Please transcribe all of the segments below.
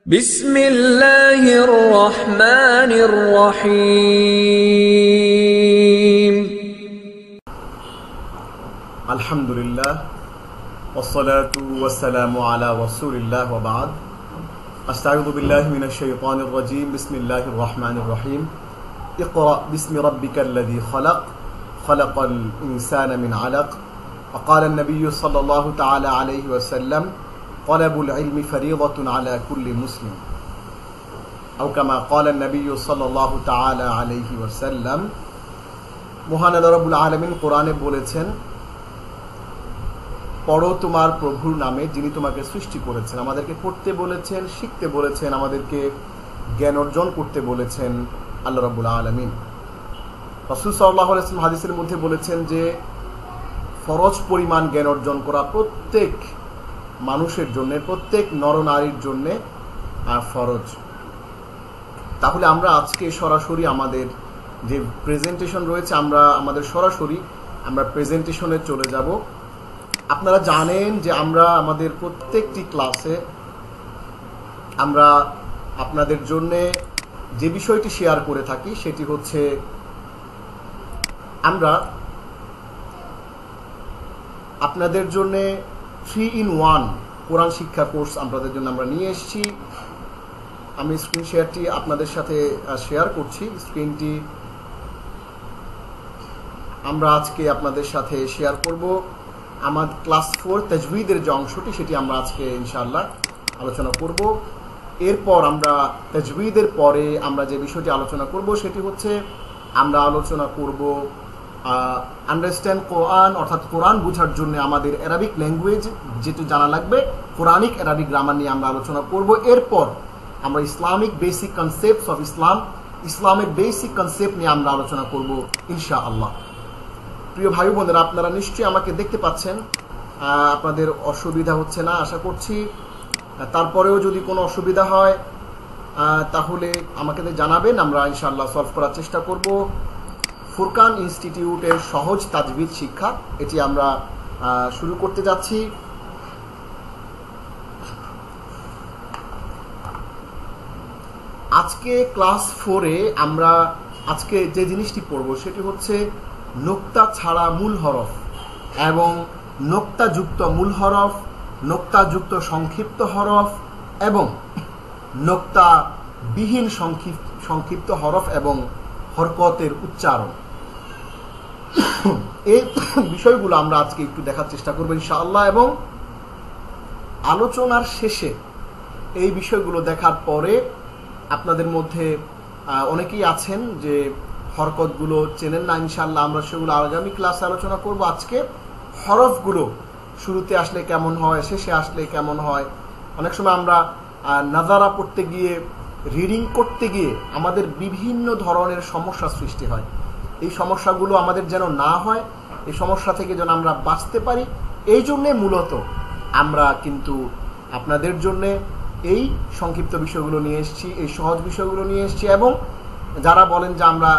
بسم الله الرحمن الرحيم الحمد لله والصلاة والسلام على رسول الله وبعد أستعوذ بالله من الشيطان الرجيم بسم الله الرحمن الرحيم اقرأ باسم ربك الذي خلق خلق الإنسان من علق وقال النبي صلى الله تعالى عليه وسلم طلب العلم فريضة على كل مسلم أو كما قال النبي صلى الله تعالى عليه وسلم মহান আল্লাহ রাব্বুল আলামিন কোরআনে বলেছেন পড়ো তোমার প্রভুর নামে যিনি তোমাকে সৃষ্টি করেছেন। আমাদেরকে পড়তে বলেছেন, শিখতে বলেছেন, আমাদেরকে জ্ঞান অর্জন করতে বলেছেন আল্লাহ রাব্বুল আলামিন। রাসূল সাল্লাল্লাহু আলাইহি ওয়াসাল্লাম হাদিসের মধ্যে বলেছেন যে ফরজ পরিমাণ জ্ঞান অর্জন করা প্রত্যেক মানুষের জন্য, প্রত্যেক নরনারীর জন্য ফরজ। তাহলে আমরা আজকে সরাসরি আমাদের যে প্রেজেন্টেশন রয়েছে আমাদের সরাসরি প্রেজেন্টেশনে চলে যাব। আপনারা জানেন যে আমরা আমাদের প্রত্যেকটি ক্লাসে আমরা আপনাদের জন্য যে বিষয়টি শেয়ার করে থাকি সেটি হচ্ছে আমরা আপনাদের জন্য 3-in-1 কোরআন শিক্ষা কোর্স আপনাদের জন্য আমরা নিয়ে এসেছি। আমি স্ক্রিন শেয়ারটি আপনাদের সাথে শেয়ার করছি। স্ক্রিনটি আমরা আজকে আপনাদের সাথে শেয়ার করব। আমার ক্লাস 4 তাজউইদের যে অংশটি সেটি আমরা আজকে ইনশাআল্লাহ আলোচনা করব। এরপর আমরা তাজউইদের পরে আমরা যে বিষয়টি আলোচনা করব সেটি হচ্ছে আমরা আলোচনা করব আন্ডারস্ট্যান্ড কোরআন, অর্থাৎ কোরআন বোঝার জন্য আমাদের অ্যারাবিক ল্যাঙ্গুয়েজ যেটি জানা লাগবে, কোরআনিক অ্যারাবিক গ্রামার নিয়ে আমরা আলোচনা করব। এরপর আমরা ইসলামিক বেসিক কনসেপ্টস অফ ইসলামের বেসিক কনসেপ্ট নিয়ে আমরা আলোচনা করব ইনশাআল্লাহ। প্রিয় ভাই বোনেরা, আপনারা নিশ্চয়ই আমাকে দেখতে পাচ্ছেন, আপনাদের অসুবিধা হচ্ছে না আশা করছি। তারপরেও যদি কোনো অসুবিধা হয় তাহলে আমাকে জানাবেন, আমরা ইনশাআল্লাহ সলভ করার চেষ্টা করব। ফুরকান ইনস্টিটিউটের সহজ তাজবিদ শিক্ষা, এটি আমরা শুরু করতে যাচ্ছি। আজকে ক্লাস 4-এ আমরা আজকে যে জিনিসটি পড়ব সেটি হচ্ছে নোক্তা ছাড়া মূল হরফ এবং নোক্তাযুক্ত মূল হরফ, নোক্তাযুক্ত সংক্ষিপ্ত হরফ এবং নোক্তাবিহীন সংক্ষিপ্ত হরফ এবং হরকতের উচ্চারণ। এই বিষয়গুলো আমরা আজকে একটু দেখার চেষ্টা করব ইনশাআল্লাহ। এবং আলোচনার শেষে এই বিষয়গুলো দেখার পরে আপনাদের মধ্যে অনেকেই আছেন যে হরকতগুলো চেনেন না, ইনশাআল্লাহ আমরা সেগুলো আগামী ক্লাসে আলোচনা করব। আজকে হরফগুলো শুরুতে আসলে কেমন হয়, শেষে আসলে কেমন হয়। অনেক সময় আমরা নাজারা পড়তে গিয়ে, রিডিং করতে গিয়ে আমাদের বিভিন্ন ধরনের সমস্যা সৃষ্টি হয়। এই সমস্যাগুলো আমাদের যেন না হয়, এই সমস্যা থেকে যেন আমরা বাঁচতে পারি, এই জন্যে মূলত আমরা কিন্তু আপনাদের জন্যে এই সংক্ষিপ্ত বিষয়গুলো নিয়ে এসেছি, এই সহজ বিষয়গুলো নিয়ে এসেছি। এবং যারা বলেন যে আমরা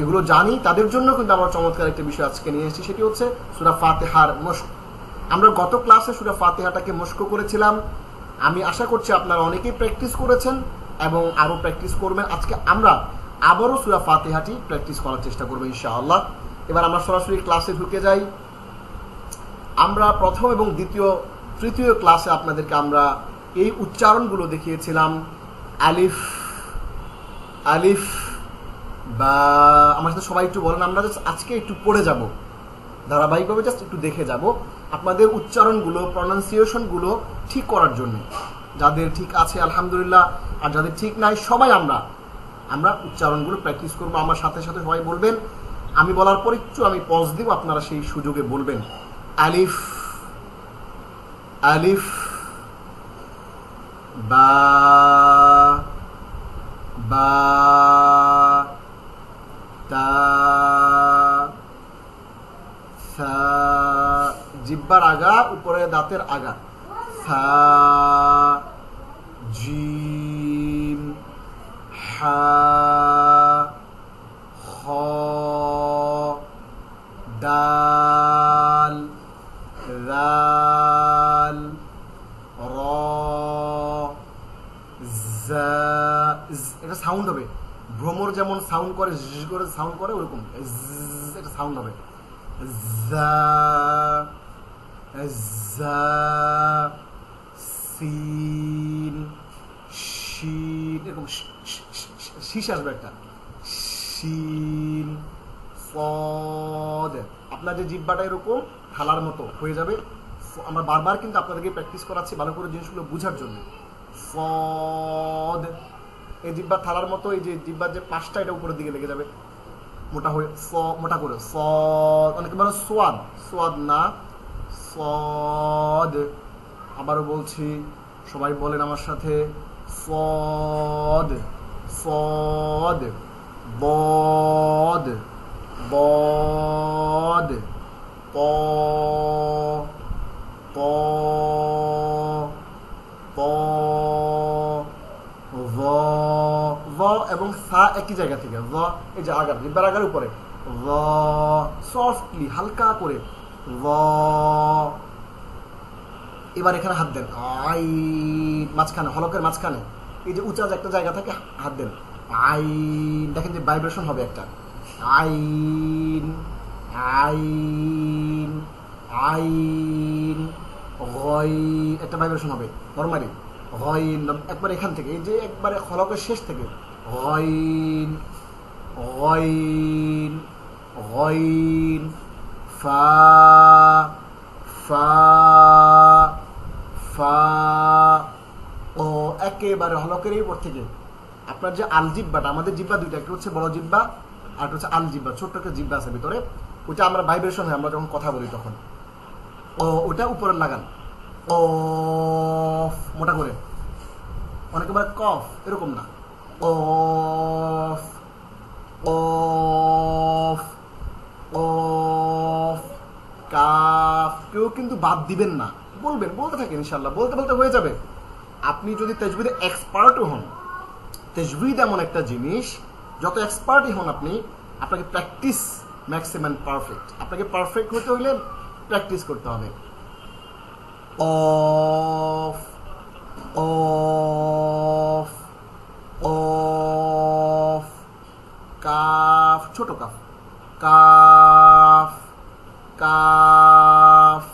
এগুলো জানি তাদের জন্য কিন্তু আমরা চমৎকার একটা বিষয় আজকে নিয়ে এসেছি, সেটি হচ্ছে সূরা ফাতিহার মশক। আমরা গত ক্লাসে সূরা ফাতিহাটাকে মশক করেছিলাম। আমি আশা করছি আপনারা অনেকেই প্র্যাকটিস করেছেন এবং আরও প্র্যাকটিস করবেন। আজকে আমরা আবারও সূরা ফাতিহাটি প্র্যাকটিস করার চেষ্টা করবো ইনশাআল্লাহ। এবার আমরা সরাসরি ক্লাসে ঢুকে যাই। আমরা প্রথম এবং দ্বিতীয়, তৃতীয় ক্লাসে আপনাদেরকে আমরা এই উচ্চারণগুলো দেখিয়েছিলাম। আলিফ, আলিফ বা, আমার সাথে সবাই একটু বলেন, আমরা জাস্ট আজকে একটু পড়ে যাব, ধারাবাহিকভাবে জাস্ট একটু দেখে যাব আপনাদের উচ্চারণগুলো, প্রনাউন্সিয়েশনগুলো ঠিক করার জন্য। যাদের ঠিক আছে আলহামদুলিল্লাহ, আর যাদের ঠিক নাই সবাই আমরা উচ্চারণগুলো প্র্যাকটিস করবো। আমার সাথে সাথে সবাই বলবেন, আমি বলার পর একটু আমি পজ দিব, আপনারা সেই সুযোগে বলবেন। আলিফ, আলিফ বা, বা, তা, সা, জিহ্বার আগা, উপরে দাঁতের আগা, সা, জিম, হা, খ, দাল, রাল, র, এটা সাউন্ড হবে, ভ্রমর যেমন সাউন্ড করে করে সাউন্ড করে ওরকম এটা সাউন্ড হবে। সিন শিন এরকম শীষ আসবে একটা, শিন সদ। আপনার যে জিহ্বাটা এরকম থালার মতো হয়ে যাবে। আমরা বারবার কিন্তু আপনাদেরকে প্র্যাকটিস করাচ্ছি ভালো করে জিনিসগুলো বোঝার জন্য। সদ, এই জিহ্বার থালার মতো, এই যে জিহ্বার যে পাশটা এটা উপরের দিকে লেগে যাবে মোটা হয়ে, মোটা করে সদ। অনেকে বলে সোয়াদ, সোয়াদ না, সদ। আবারও বলছি, সবাই বলেন আমার সাথে, সদ সদ। বদ বদ। প প প। ভ এবং সা একই জায়গা থেকে, ভ এই যে আগার জিহ্বার আগার উপরে, ভ সফটলি হালকা করে, ভ। এবার এখানে হাত দেন, আই মাঝখানে, হলকের মাঝখানে এই যে উঁচা একটা জায়গা থাকে, হাত দেন, আইন। দেখেন যে ভাইব্রেশন হবে একটা, আইন আইন আইন। গই একটা ভাইব্রেশন হবে নরমালি, গইন একবার এখান থেকে, এই যে একবারে হলকের শেষ থেকে, গইন গইন গইন। ফা ফা ফা। ও একেবারে হলকের এই উপর থেকে আপনার যে আল জিব্বাটা, আমাদের জিব্বা দুইটা, একটা হচ্ছে বড় জিব্বা আর একটা হচ্ছে আল জিব্বা, ছোট্ট একটা জিব্বা আছে ভিতরে, ওটা আমরা ভাইব্রেশন হয় আমরা যখন কথা বলি তখন, ও ওটা উপরে লাগান, ও মোটা করে। অনেকে বলে কফ, এরকম না, অফ অফ অফ। কাফ কেউ কিন্তু বাদ দিবেন না, বলবেন, বলতে থাকেন, ইনশাল্লাহ বলতে বলতে হয়ে যাবে। আপনি যদি তাজবিদে এক্সপার্টও হন, তাজবিদ এমন একটা জিনিস, যত এক্সপার্টই হন আপনি, আপনাকে প্র্যাকটিস ম্যাক্সিমাম পারফেক্ট। আপনাকে পারফেক্ট হতে হইলে প্র্যাকটিস করতে হবে। Of of of. কাফ ছোট কাফ, কাফ কাফ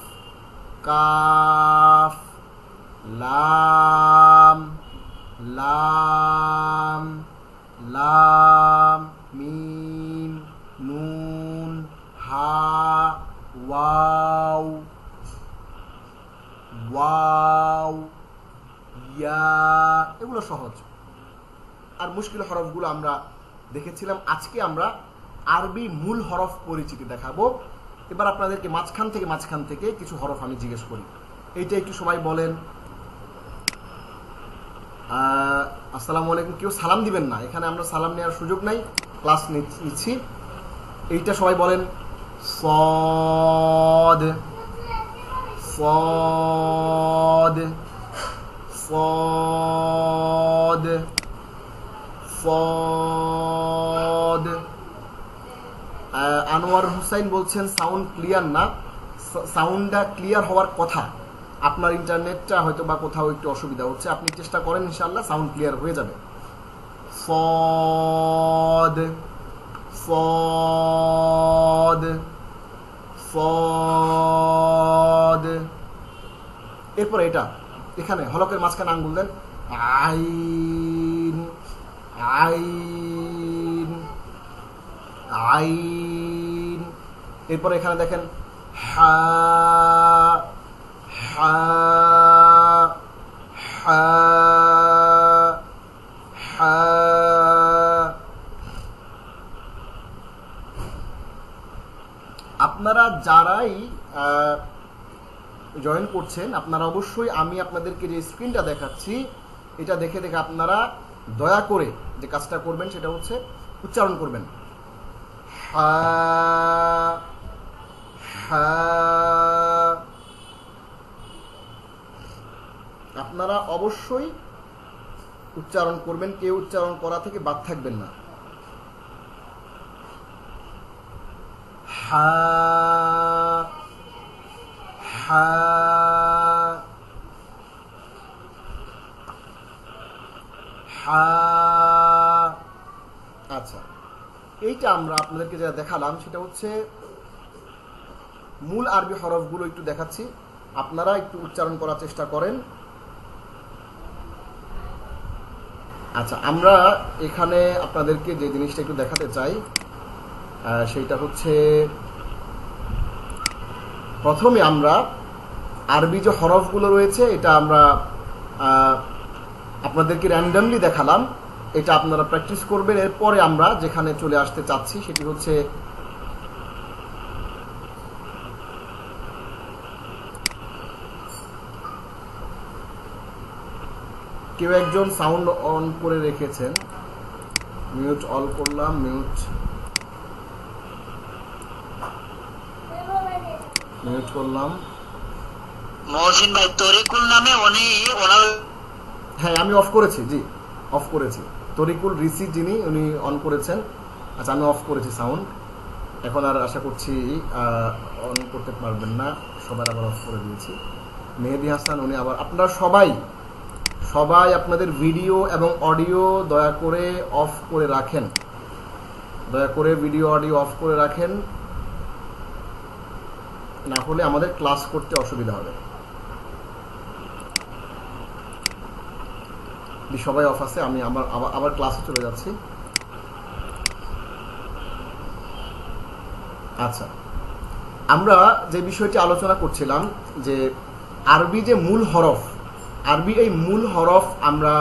কাফ। লাম লাম লাম। মিম নুন হা ওয়াও ওয়াও ইয়া। এগুলো সহজ, আর মুশকিল হরফগুলো আমরা দেখেছিলাম। আজকে আমরা আরবি মূল হরফ পরিচিতি দেখাবো। এবার আপনাদেরকে মাঝখান থেকে কিছু হরফ আমি জিজ্ঞেস করি, এইটা একটু সবাই বলেন। আসসালামু আলাইকুম। কেউ সালাম দিবেন না, এখানে আমরা সালাম নেওয়ার সুযোগ নাই, ক্লাস নিচ্ছি। এইটা সবাই বলেন, সদ সদ সদ সদ। আনোয়ার হুসাইন বলছেন সাউন্ড ক্লিয়ার না। সাউন্ডটা ক্লিয়ার হওয়ার কথা, আপনার ইন্টারনেটটা হয়তো বা কোথাও একটু অসুবিধা হচ্ছে, আপনি চেষ্টা করেন, ইনশাআল্লাহ সাউন্ড ক্লিয়ার হয়ে যাবে। সদ সদ সদ। এরপরে এটা এখানে হলকের মাঝখানে আঙ্গুল দেন, আইন আইন আইন। এরপরে এখানে দেখেন হা হা হা হা। আপনারা যারাই জয়েন করছেন, আপনারা অবশ্যই আমি আপনাদেরকে যে স্ক্রিনটা দেখাচ্ছি এটা দেখে দেখে আপনারা দয়া করে যে কাজটা করবেন সেটা হচ্ছে উচ্চারণ করবেন, হা হা। আপনারা অবশ্যই উচ্চারণ করবেন, কেউ উচ্চারণ করা থেকে বাদ থাকবেন না। হা হা। হা। আচ্ছা, এইটা আমরা আপনাদেরকে যেটা দেখালাম সেটা হচ্ছে মূল আরবি হরফগুলো একটু দেখাচ্ছি, আপনারা একটু উচ্চারণ করার চেষ্টা করেন। আচ্ছা, আমরা এখানে আপনাদেরকে যে জিনিসটা একটু দেখাতে চাই সেইটা হচ্ছে, প্রথমে আমরা আরবি যে হরফগুলো রয়েছে এটা আমরা আপনাদেরকে র্যান্ডামলি দেখালাম, এটা আপনারা প্র্যাকটিস করবেন। এরপরে আমরা যেখানে চলে আসতে চাচ্ছি সেটি হচ্ছে কেউ একজন সাউন্ড অন করে রেখেছেন, মিউট অল করলাম, মিউট করলাম। মহসিন ভাই তরিকুল নামে ওনার, হ্যাঁ আমি অফ করেছি, জি অফ করেছি। তরিকুল রিসি যিনি উনি অন করেছেন। আচ্ছা, আমি অফ করেছি সাউন্ড, এখন আর আশা করছি অন করতে পারবেন না, সবার আবার অফ করে দিয়েছি। মেহেদি হাসান উনি আবার, আপনারা সবাই আপনাদের ভিডিও এবং অডিও দয়া করে অফ করে রাখেন, দয়া করে ভিডিও অডিও অফ করে রাখেন, না হলে আমাদের ক্লাস করতে অসুবিধা হবে। সবাই অফ আছে, আমি আবার ক্লাসে চলে যাচ্ছি। আচ্ছা, আমরা যে বিষয়টি আলোচনা করছিলাম যে আরবি যে মূল হরফ, আরবি এই মূল হরফ আমরা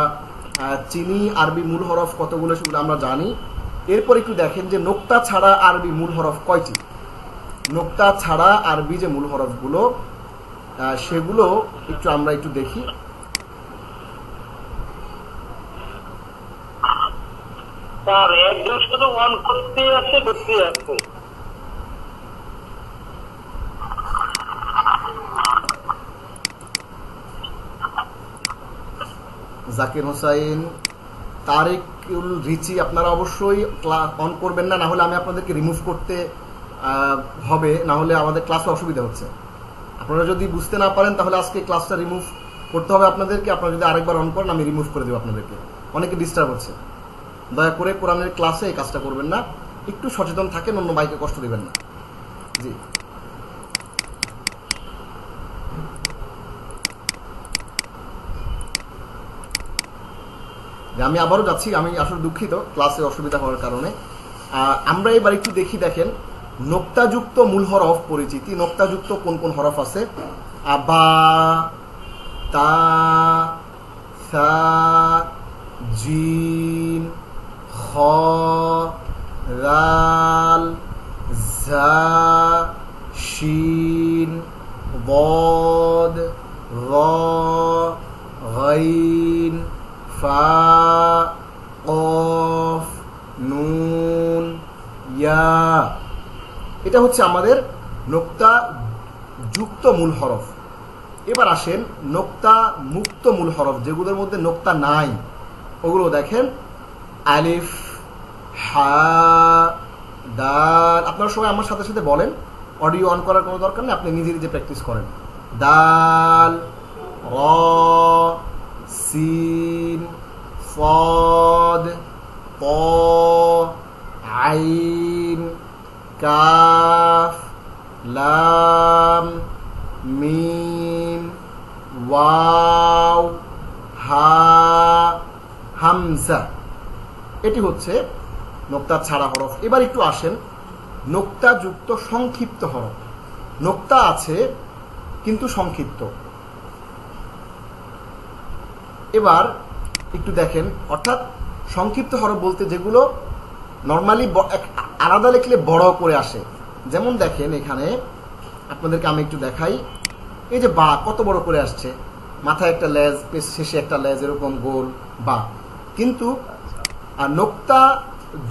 চিনি, আরবি মূল হরফ কতগুলো সেগুলো আমরা জানি। এরপর একটু দেখেন যে নোক্তা ছাড়া আরবি মূল হরফ কয়টি, নোক্তা ছাড়া আরবি যে মূল হরফগুলো সেগুলো আমরা একটু দেখি। স্যার একজন শুধু অন করতে আছে। জাকির হোসাইন, তারিকুল রিচি, আপনারা অবশ্যই অন করবেন না, না হলে আমি আপনাদেরকে রিমুভ করতে হবে, না হলে আমাদের ক্লাসে অসুবিধা হচ্ছে। আপনারা যদি বুঝতে না পারেন তাহলে আজকে ক্লাসটা রিমুভ করতে হবে আপনাদেরকে। আপনারা যদি আরেকবার অন করেন আমি রিমুভ করে দেবো আপনাদেরকে, অনেকে ডিস্টার্ব হচ্ছে। দয়া করে কোরআনের ক্লাসে এই কাজটা করবেন না, একটু সচেতন থাকেন, অন্য ভাইকে কষ্ট দিবেন না। জি, আমি আবারও যাচ্ছি, আমি আসলে দুঃখিত ক্লাসে অসুবিধা হওয়ার কারণে। আমরা এবার একটু দেখি, দেখেন নোক্তাযুক্ত মূল হরফ পরিচিতি। নোক্তাযুক্ত কোন কোন হরফ আছে? বা, তা, সা, জিম, খ, রাল, ঝা, শিন, বদ, র, গাইন, ফা, কফ, নুন, ইয়া। এটা হচ্ছে আমাদের নোক্তা যুক্ত মূল হরফ। এবার আসেন নোক্তা মুক্ত মূল হরফ, যেগুলোর মধ্যে নোক্তা নাই, ওগুলো দেখেন আলিফ, হা, দাল। আপনারা সবাই আমার সাথে সাথে বলেন, অডিও অন করার কোনো দরকার নেই, আপনি নিজে নিজে প্র্যাকটিস করেন। দাল, র, সিন, صاد ط عين কাফ, লাম, মিম, ওয়াও, হা, হামজা। এটি হচ্ছে নোক্তা ছাড়া হরফ। এবার একটু আসেন নোক্তা যুক্ত সংক্ষিপ্ত হরফ। নোক্তা আছে কিন্তু সংক্ষিপ্ত। এবার একটু দেখেন, অর্থাৎ সংক্ষিপ্ত হরফ বলতে যেগুলো নর্মালি আলাদা লিখলে বড় করে আসে। যেমন দেখেন এখানে আপনাদেরকে আমি একটু দেখাই, এই যে বা কত বড় করে আসছে, মাথায় একটা লেজ, শেষে একটা লেজ, এরকম গোল বা। কিন্তু নোক্তা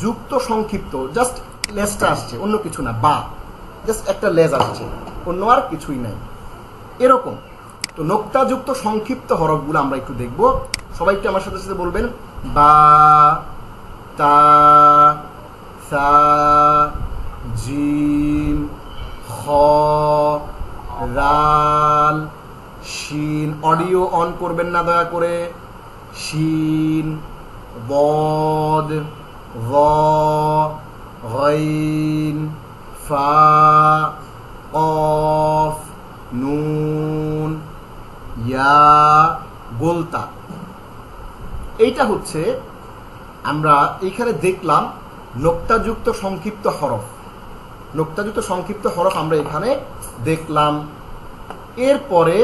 যুক্ত সংক্ষিপ্ত জাস্ট লেজটা আসছে, অন্য কিছু না, বা জাস্ট একটা লেজ আসছে, অন্য আর কিছুই নাই, এরকম। তো নোক্তা যুক্ত সংক্ষিপ্ত হরফগুলো আমরা একটু দেখব। সবাই একটু আমার সাথে সাথে বলবেন, বা, তা, সা, জিম, খ, রাল, শিন। অডিও অন করবেন না দয়া করে। শিন, ضاد ظا غين ফা কফ নুন ইয়া গোলতা। এইটা হচ্ছে আমরা এইখানে দেখলাম নোক্তাযুক্ত সংক্ষিপ্ত হরফ। নোক্তাযুক্ত সংক্ষিপ্ত হরফ আমরা এখানে দেখলাম। এরপরে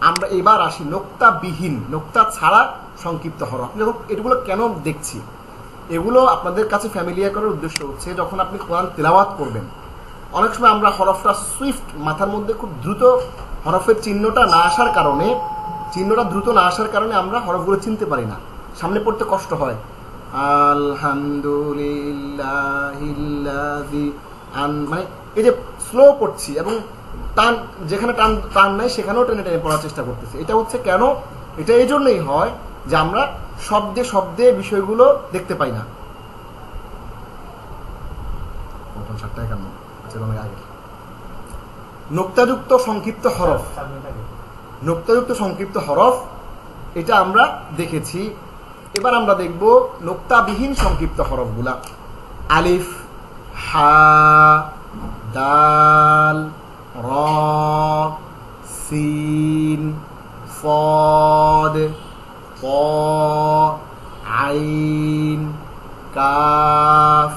আমরা এবার আসি নোক্তাবিহীন, নোক্তা ছাড়া সংক্ষিপ্ত হরফ। এগুলো কেন দেখছি, এগুলো আপনাদের কাছে ফ্যামিলিয়ার করার উদ্দেশ্য হচ্ছে যখন আপনি কোরআন তেলাওয়াত করবেন, অনেক সময় আমরা হরফটা সুইফট মাথার মধ্যে খুব দ্রুত হরফের চিহ্নটা দ্রুত না আসার কারণে আমরা হরফগুলো চিনতে পারি না, সামনে পড়তে কষ্ট হয়। আলহামদুলিল্লাহিল্লাযী মানে এই যে স্লো পড়ছি এবং টান, যেখানে টান নাই সেখানেও টেনে টেনে পড়ার চেষ্টা করতেছি। এটা হচ্ছে কেন? এটা এই জন্যই হয় যে আমরা শব্দে শব্দে বিষয়গুলো দেখতে পাই না। নোক্তাযুক্ত সংক্ষিপ্ত হরফ, নোক্তাযুক্ত সংক্ষিপ্ত হরফ এটা আমরা দেখেছি। এবার আমরা দেখব নোক্তাবিহীন সংক্ষিপ্ত হরফগুলা। আলিফ, হা, দাল, র, সিন, صاد ط আইন কাফ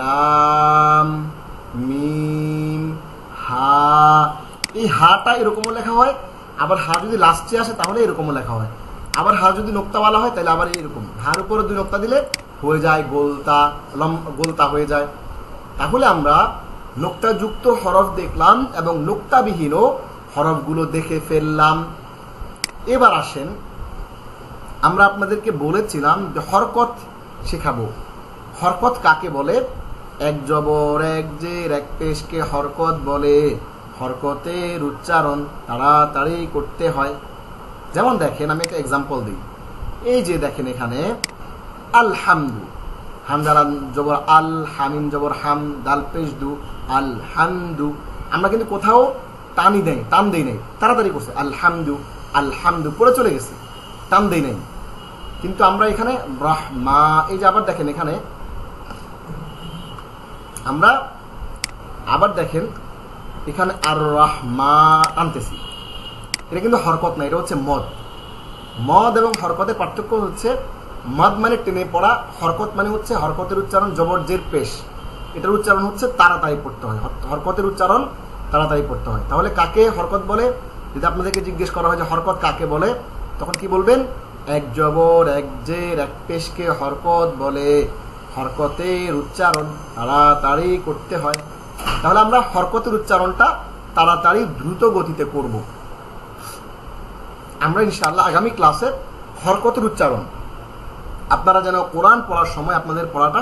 লাম মিম হা। এই হাটা এরকমও লেখা হয়, আবার হা যদি লাস্টে আসে তাহলে এরকমও লেখা হয়, আবার হা যদি নোক্তাওয়ালা হয় তাহলে আবার এরকম। হার উপরে 2 নোক্তা দিলে হয়ে যায় গোলতা, গোলতা হয়ে যায়। তাহলে আমরা নোক্তাযুক্ত হরফ দেখলাম এবং নোক্তাবিহীনও হরফগুলো দেখে ফেললাম। এবার আসেন, আমরা আপনাদেরকে বলেছিলাম যে হরকত শেখাবো। হরকত কাকে বলে? এক জবর এক জের এক পেশকে হরকত বলে। হরকতের উচ্চারণ তাড়াতাড়ি করতে হয়। যেমন দেখেন, আমি একটা এক্সাম্পল দিই। এই যে দেখেন এখানে আলহামদু, হামজার জবর আল, হামিম জবর হাম, দাল পেশ দু, আলহামদু। আমরা কিন্তু কোথাও টান দেই নাই, তাড়াতাড়ি করছে আলহামদু, আলহামদু পড়ে চলে গেছে, টান দেই নাই। কিন্তু আমরা এখানে রাহমা, এই যে আবার দেখেন এখানে আমরা আবার দেখেন এখানে আর রাহমা টানতেছি, এটা কিন্তু হরকত না, এটা হচ্ছে মদ। মদ এবং হরকতের পার্থক্য হচ্ছে মদ মানে টেনে পড়া, হরকত মানে হচ্ছে হরকতের উচ্চারণ জবর জের পেশ, এটার উচ্চারণ হচ্ছে তাড়াতাড়ি পড়তে হয়। হরকতের উচ্চারণ তাড়াতাড়ি পড়তে হয়। তাহলে কাকে হরকত বলে? যদি আপনাদেরকে জিজ্ঞেস করা হয় যে হরকত কাকে বলে, তখন কি বলবেন? এক জবর এক জের এক পেশকে হরকত বলে। হরকতের উচ্চারণ তাড়াতাড়ি করতে হয়। তাহলে আমরা হরকতের উচ্চারণটা তাড়াতাড়ি দ্রুত গতিতে করব। আমরা ইনশাআল্লাহ আগামী ক্লাসে হরকতের উচ্চারণ, আপনারা যেন কোরআন পড়ার সময় আপনাদের পড়াটা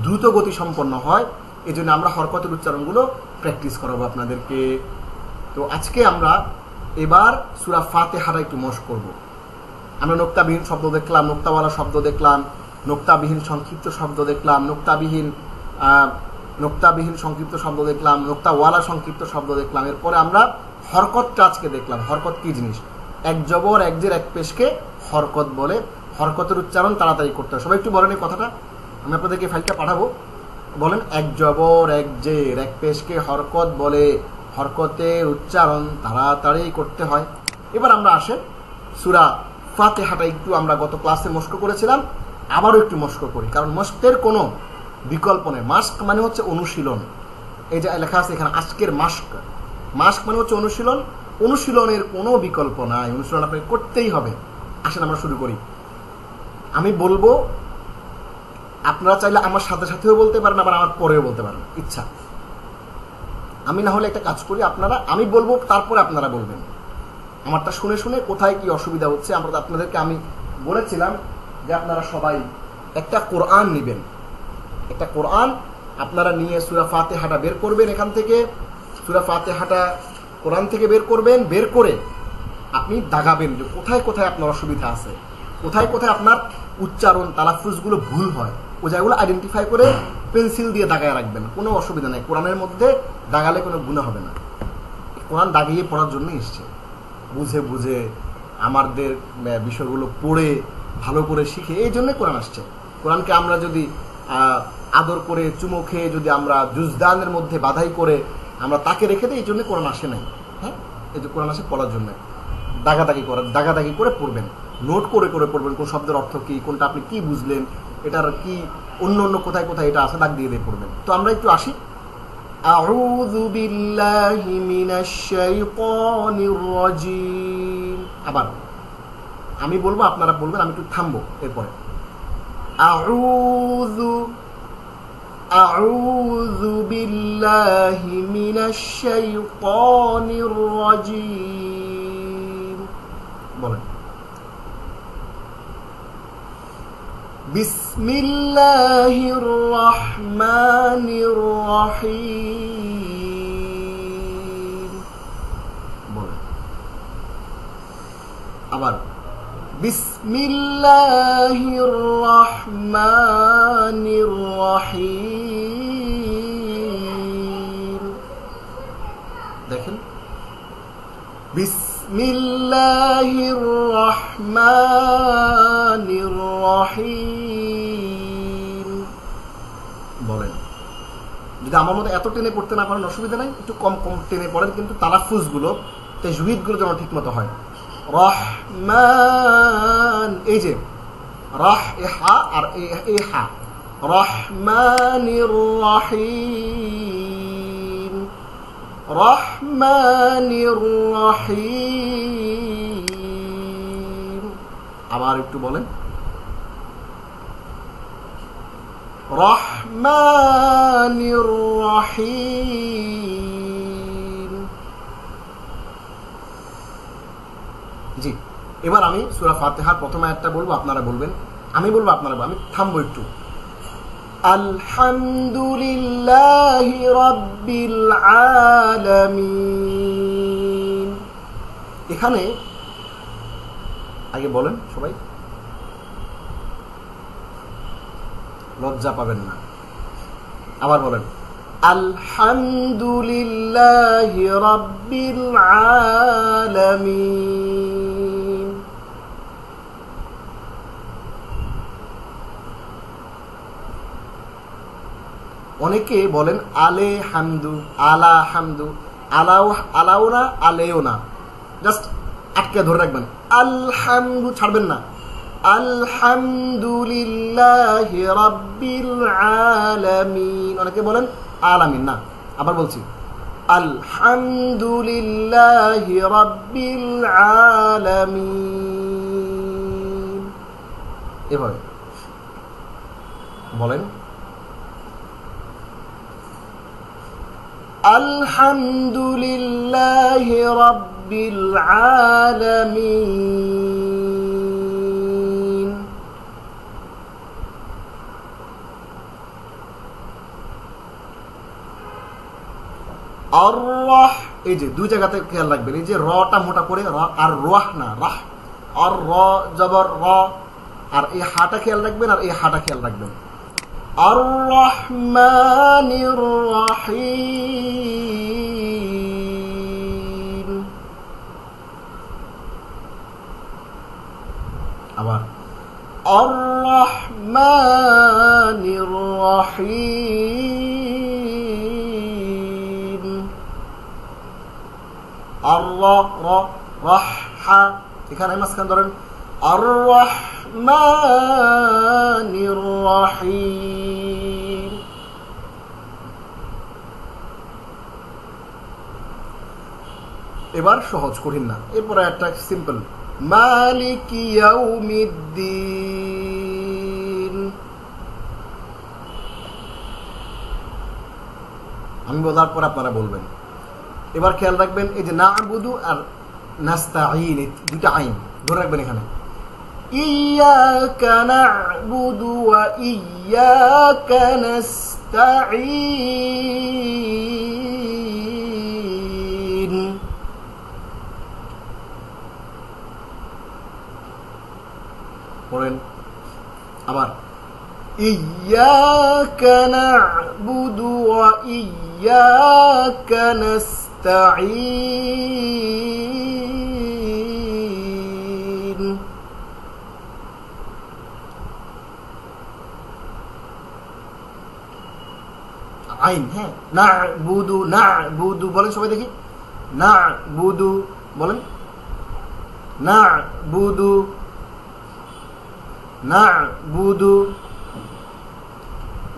দ্রুত গতি সম্পন্ন হয়, এই জন্য আমরা হরকতের উচ্চারণগুলো প্র্যাকটিস করাবো আপনাদেরকে। তো আজকে আমরা এবার সূরা ফাতিহাটা একটু মশ করব। আমরা নোক্তাবিহীন শব্দ দেখলাম, নোক্তাওয়ালা শব্দ দেখলাম, নোক্তাবিহীন সংক্ষিপ্ত শব্দ দেখলাম, নোক্তাবিহীন সংক্ষিপ্ত শব্দ দেখলাম, নোক্তাওয়ালা সংক্ষিপ্ত শব্দ দেখলাম। এরপরে আমরা হরকতটা আজকে দেখলাম। হরকত কি জিনিস? এক জবর এক জের এক পেশকে হরকত বলে। হরকতের উচ্চারণ তাড়াতাড়ি করতে হয়। সবাই একটু বলেন এই কথাটা, আমি আপনাদেরকে ফাইলটা পাঠাবো। বলেন, এক জবর এক জের এক পেশকে হরকত বলে। হরকতের উচ্চারণ তাড়াতাড়ি করতে হয়। এবার আমরা আসেন সূরা ফাতিহাটা একটু আমরা গত ক্লাসে মস্ক করেছিলাম, আবারও একটু মস্ক করি, কারণ মস্কের কোনো বিকল্প নেই। মাস্ক মানে হচ্ছে অনুশীলন। এই যে লেখা আছে এখানে আজকের মাস্ক, মাস্ক মানে হচ্ছে অনুশীলন। অনুশীলনের কোনো বিকল্প নাই, অনুশীলন আপনাকে করতেই হবে। আসেন আমরা শুরু করি। আমি বলবো, আপনারা চাইলে আমার সাথে সাথেও বলতে পারেন, আবার আমার পরেও বলতে পারেন, ইচ্ছা। আমি না হলে একটা কাজ করি, আমি বলবো তারপরে আপনারা বলবেন। আমারটা শুনে শুনে কোথায় কি অসুবিধা হচ্ছে আপনাদেরকে আমি বলেছিলাম যে আপনারা সবাই একটা কোরআন নেবেন। একটা কোরআন আপনারা নিয়ে সূরা ফাতিহাটা বের করবেন। এখান থেকে সূরা ফাতিহাটা কোরআন থেকে বের করবেন। বের করে আপনি দাগাবেন যে কোথায় কোথায় আপনার অসুবিধা আছে, কোথায় কোথায় আপনার উচ্চারণ তালাফুজগুলো ভুল হয়, ও জায়গাগুলো আইডেন্টিফাই করে পেন্সিল দিয়ে দাগায় রাখবেন। কোনো অসুবিধা নেই, কোরআনের মধ্যে দাগালে কোনো গুনাহ হবে না। কোরআন দাগিয়ে পড়ার জন্য এসছে, বুঝে বুঝে আমাদের বিষয়গুলো পড়ে ভালো করে শিখে, এই জন্য কোরআন আসছে। কোরআনকে আমরা যদি আদর করে চুমো খেয়ে যদি আমরা জুজদানের মধ্যে বাধাই করে আমরা তাকে রেখে দিই, এই জন্য কোরআন আসে নাই। হ্যাঁ, এই যে কোরআন আসে পড়ার জন্য, দাগাদাগি করে পড়বেন, নোট করে করে পড়বেন, কোন শব্দের অর্থ কি, কোনটা আপনি কি বুঝলেন, এটার কি অন্য অন্য কোথায় কোথায় এটা আছে দাগ দিয়ে দিয়ে পড়বেন। তো আমরা একটু আসি। আউযু বিল্লাহি মিনাশ শাইতানির রাজিম। আবার আমি বলবো, আপনারা বলবেন, আমি একটু থামবো এরপরে। আউযু বিল্লাহি মিনাশ শাইতানির রাজিম। বলেন। বিসমিল্লাহির রহমানির রহিম। বলেন। আবার বিসমিল্লাহির রহমানির রহিম। দেখেন, বিসমিল্লাহির রহমানির রহিম। বলেন। যদি আমার মতো এত টেনে পড়তে না পারেন অসুবিধা নাই, একটু কম কম টেনে পড়েন, কিন্তু তালাফুজগুলো, তাজউইদগুলো যেন ঠিক মতো হয়। রহমান, এই যে রাহ এ হা আর এ হা, রহমানির রহিম, রহমানির রহিম। আবার একটু বলেন, রহমানির রহিম। জি, এবার আমি সূরা ফাতিহার প্রথম আয়াতটা বলবো, আপনারা বলবেন, আমি বলবো, আপনারা বলবেন। আমি থামবো একটু। আলহামদুলিল্লাহি রাব্বিল আলামিন। এখানে আগে বলেন সবাই, লজ্জা পাবেন না। আবার বলেন, আলহামদুলিল্লাহি রাব্বিল আলামিন। অনেকে বলেন আলে হামদু, আলা হামদু, আলাও না আলেও না, জাস্ট আটকে ধরে রাখবেন। আলহামদু ছাড়বেন না। আলহামদুলিল্লাহি রাব্বিল আলামিন। অনেকে বলেন আলামিন, না, আবার বলছি, আলহামদুলিল্লাহি রাব্বিল আলামিন। এভাবে বলেন, আলহামদুলিল্লাহি রাব্বিল আলামিন। আর রাহ, এই যে দুই জায়গাতে খেয়াল রাখবেন, এই যে রটা মোটা করে র, আর রাহ না, রাহ, আর র জবর র, আর এই হাটা খেয়াল রাখবেন, আর এই হাটা খেয়াল রাখবেন। আর রহমানির রহিম। আবার আর রহমানির রহিম। আর রাহা, এখানে মাঝখান ধরেন, আর রহমানির রহিম। এবার সহজ, কঠিন না। এরপরে একটা সিম্পল, মালিক ইয়াউমিদ্দিন। আমি বলার পর আপনারা বলবেন। এবার খেয়াল রাখবেন, এই যে না'বুদু আর নাস্তাঈন, দুটো আইন ধরে রাখবেন এখানে। ইয়াকা না'বুদু ওয়া ইয়াকা নাস্তাঈন। পড়েন আবার, ইয়াকা না'বুদু ওয়া ইয়াকা নাস্তাঈন। আইন, হ্যাঁ, না বুদু, না বুদু বলেন সবাই দেখি, না বুদু বলেন, না বুদু, না বুদু।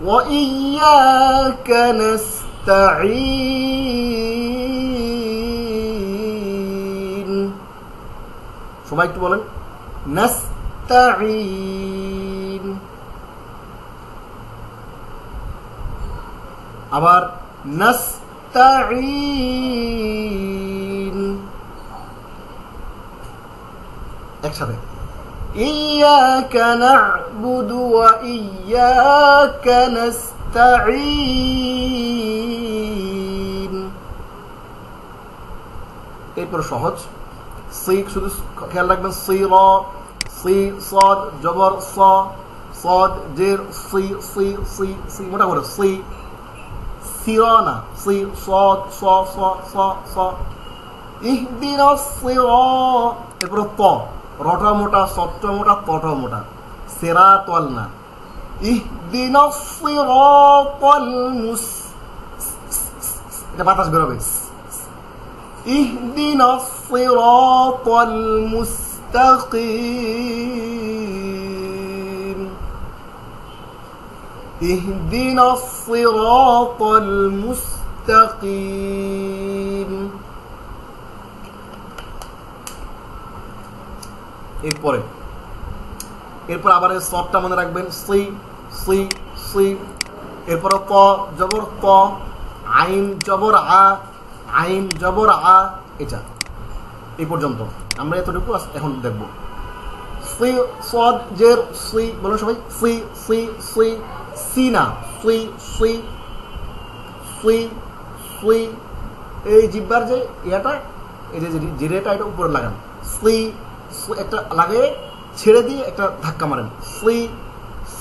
وإياك نستعين সবাই একটু বলেন নাস্তাঈন। আবার নাস্তাঈন একসাথে, ইয়াকা না'বুদু ওয়া ইয়াকা নাস্তাঈন। এরপর সহজ সি, শুধু খেয়াল রাখবেন সি র, সি সদ জবর স, সদ জের সি, সি সি সি মোটা করে সি, সিরানা সি সদ স স স স, ইহদিনাস সিরাত। এরপর ত, রটা মোটা, সটটা মোটা, তটা মোটা, সিরাতাল না, ইহদিনাস সিরাতাল এটা বাতাস বেরোবে, ইহদিনাস সিরাতাল মুস্তাকিম, ইহদিনাস সিরাতাল মুস্তাকিম। এরপর আবার এই সবটা মনে রাখবেন সি সি সি। এরপর ত জবর ত, আইন জবর আ, আইন জবর আ, এটা এই পর্যন্ত আমরা এতটুকু এখন দেখব। সি সদ জের সি বলুন সবাই, সি সি সি, সি না সুই সুই সুই সুই, এই জিব্বার যে ইয়াটা, এই যে জিরেটা এটা উপরে লাগান, সুই একটা লাগে ছেড়ে দিয়ে একটা ধাক্কা মারেন, সুই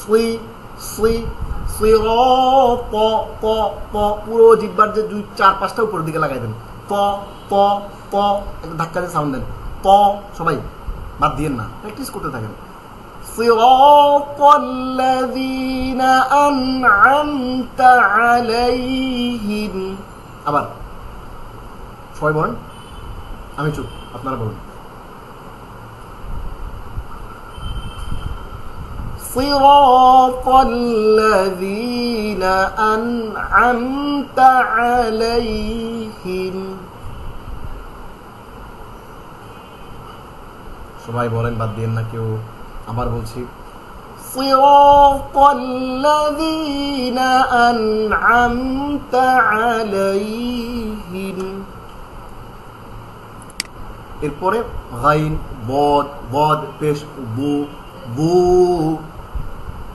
সুই সুই সুই র প প প, পুরো জিব্বার যে 2-4-5টা উপরের দিকে লাগাই দেন, প প প, একটা ধাক্কা দিয়ে সাউন্ড দেন, প, সবাই বাদ দিয়েন না, প্র্যাকটিস করতে থাকেন। সিরাতাল্লাযীনা আন'আমতা আলাইহিম, আবার সবাই বলেন, আমি চুপ, আপনারা বলুন। সিরাতাল্লাযীনা আন'আমতা আলাইহিম, সবাই বলেন, বাদ দিয়েন না কেউ। আবার বলছি, সিরাতাল্লাযীনা আন'আমতা আলাইহিম। এরপরে গাইন বদ, বদ পেশ বু, বু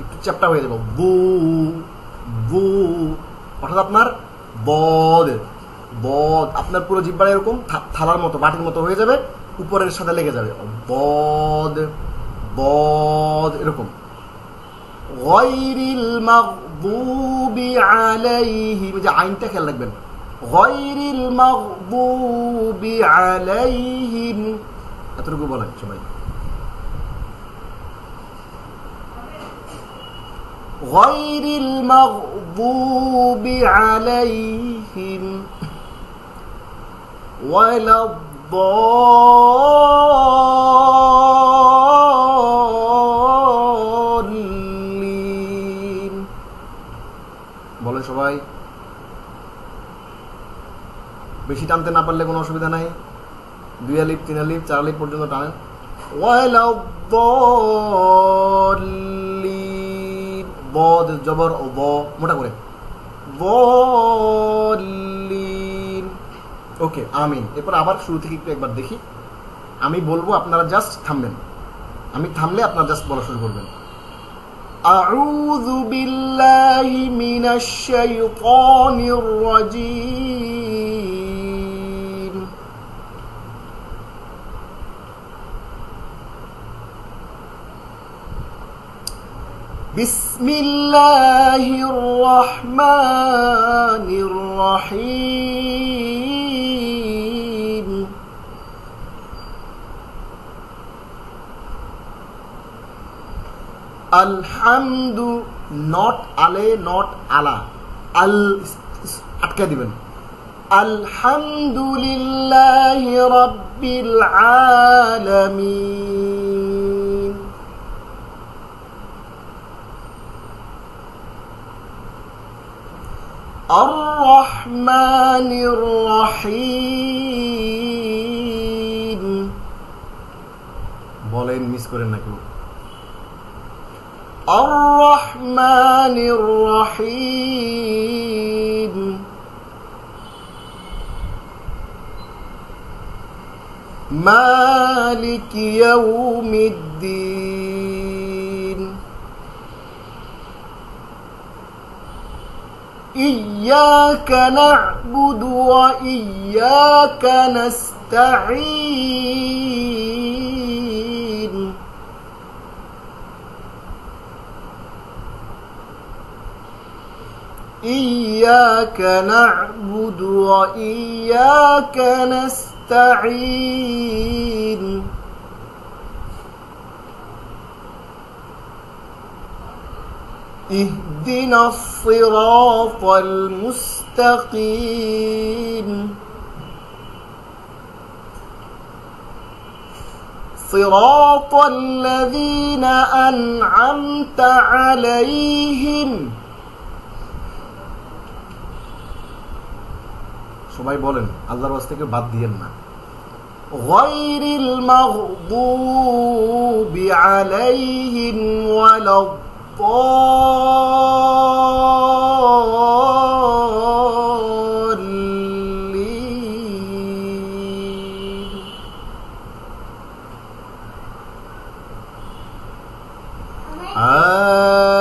একটু চ্যাপ্টা হয়ে যাবে, বু বু, অর্থাৎ আপনার বদ, বদ আপনার পুরো জিহ্বার এরকম থালার মতো, বাটির মতো হয়ে যাবে, উপরের সাথে লেগে যাবে, বদ বদ এরকম। গায়রিল মাগদুবি আলাইহিম, যে আইনটা খেয়াল রাখবেন, গায়রিল মাগদুবি আলাইহিম, এতটুকু বলেন সবাই। গায়রিল মাগদুবি আলাইহিম ওয়ালাদ-দাল্লিন, বলেন সবাই। বেশি টানতে না পারলে কোনো অসুবিধা নাই, 2 আলিফ 3 আলিফ 4 আলিফ পর্যন্ত টানেন। ওয়ালাদ-দাল্লিন, বদ জবর ও ব, মোটা করে, দাল্লিন। ওকে, আমিন। এরপর আবার শুরু থেকে একটু একবার দেখি, আমি বলবো আপনারা জাস্ট থামবেন, আমি থামলে আপনারা জাস্ট বলা শুরু করবেন। আউযু বিল্লাহি মিনাশ শাইতানির রাজীম, বিসমিল্লাহির রহমানির রহিম। আলহামদু, নট আলে, নট আলা, আল আটকে দিবেন আলহামদুলিল্লাহি রাব্বিল আলামিন। আর রহমানির রহিম। বলেন, মিস করেন না কেউ। আর রহমানির রহিম। মালিক ইয়াউমিদ্দিন। ইয়্যাকা না'বুদু ওয়া ইয়্যাকা নাস্তাঈন। ইয়্যাকা না'বুদু ওয়া ইয়্যাকা নাস্তাঈন। اهدنا الصراط المستقيم صراط الذين أنعمت عليهم। সবাই বলেন, আল্লাহর ওয়াজ থেকে বাদ দিয়েন না। غير المغضوب عليهم ولا الضالين।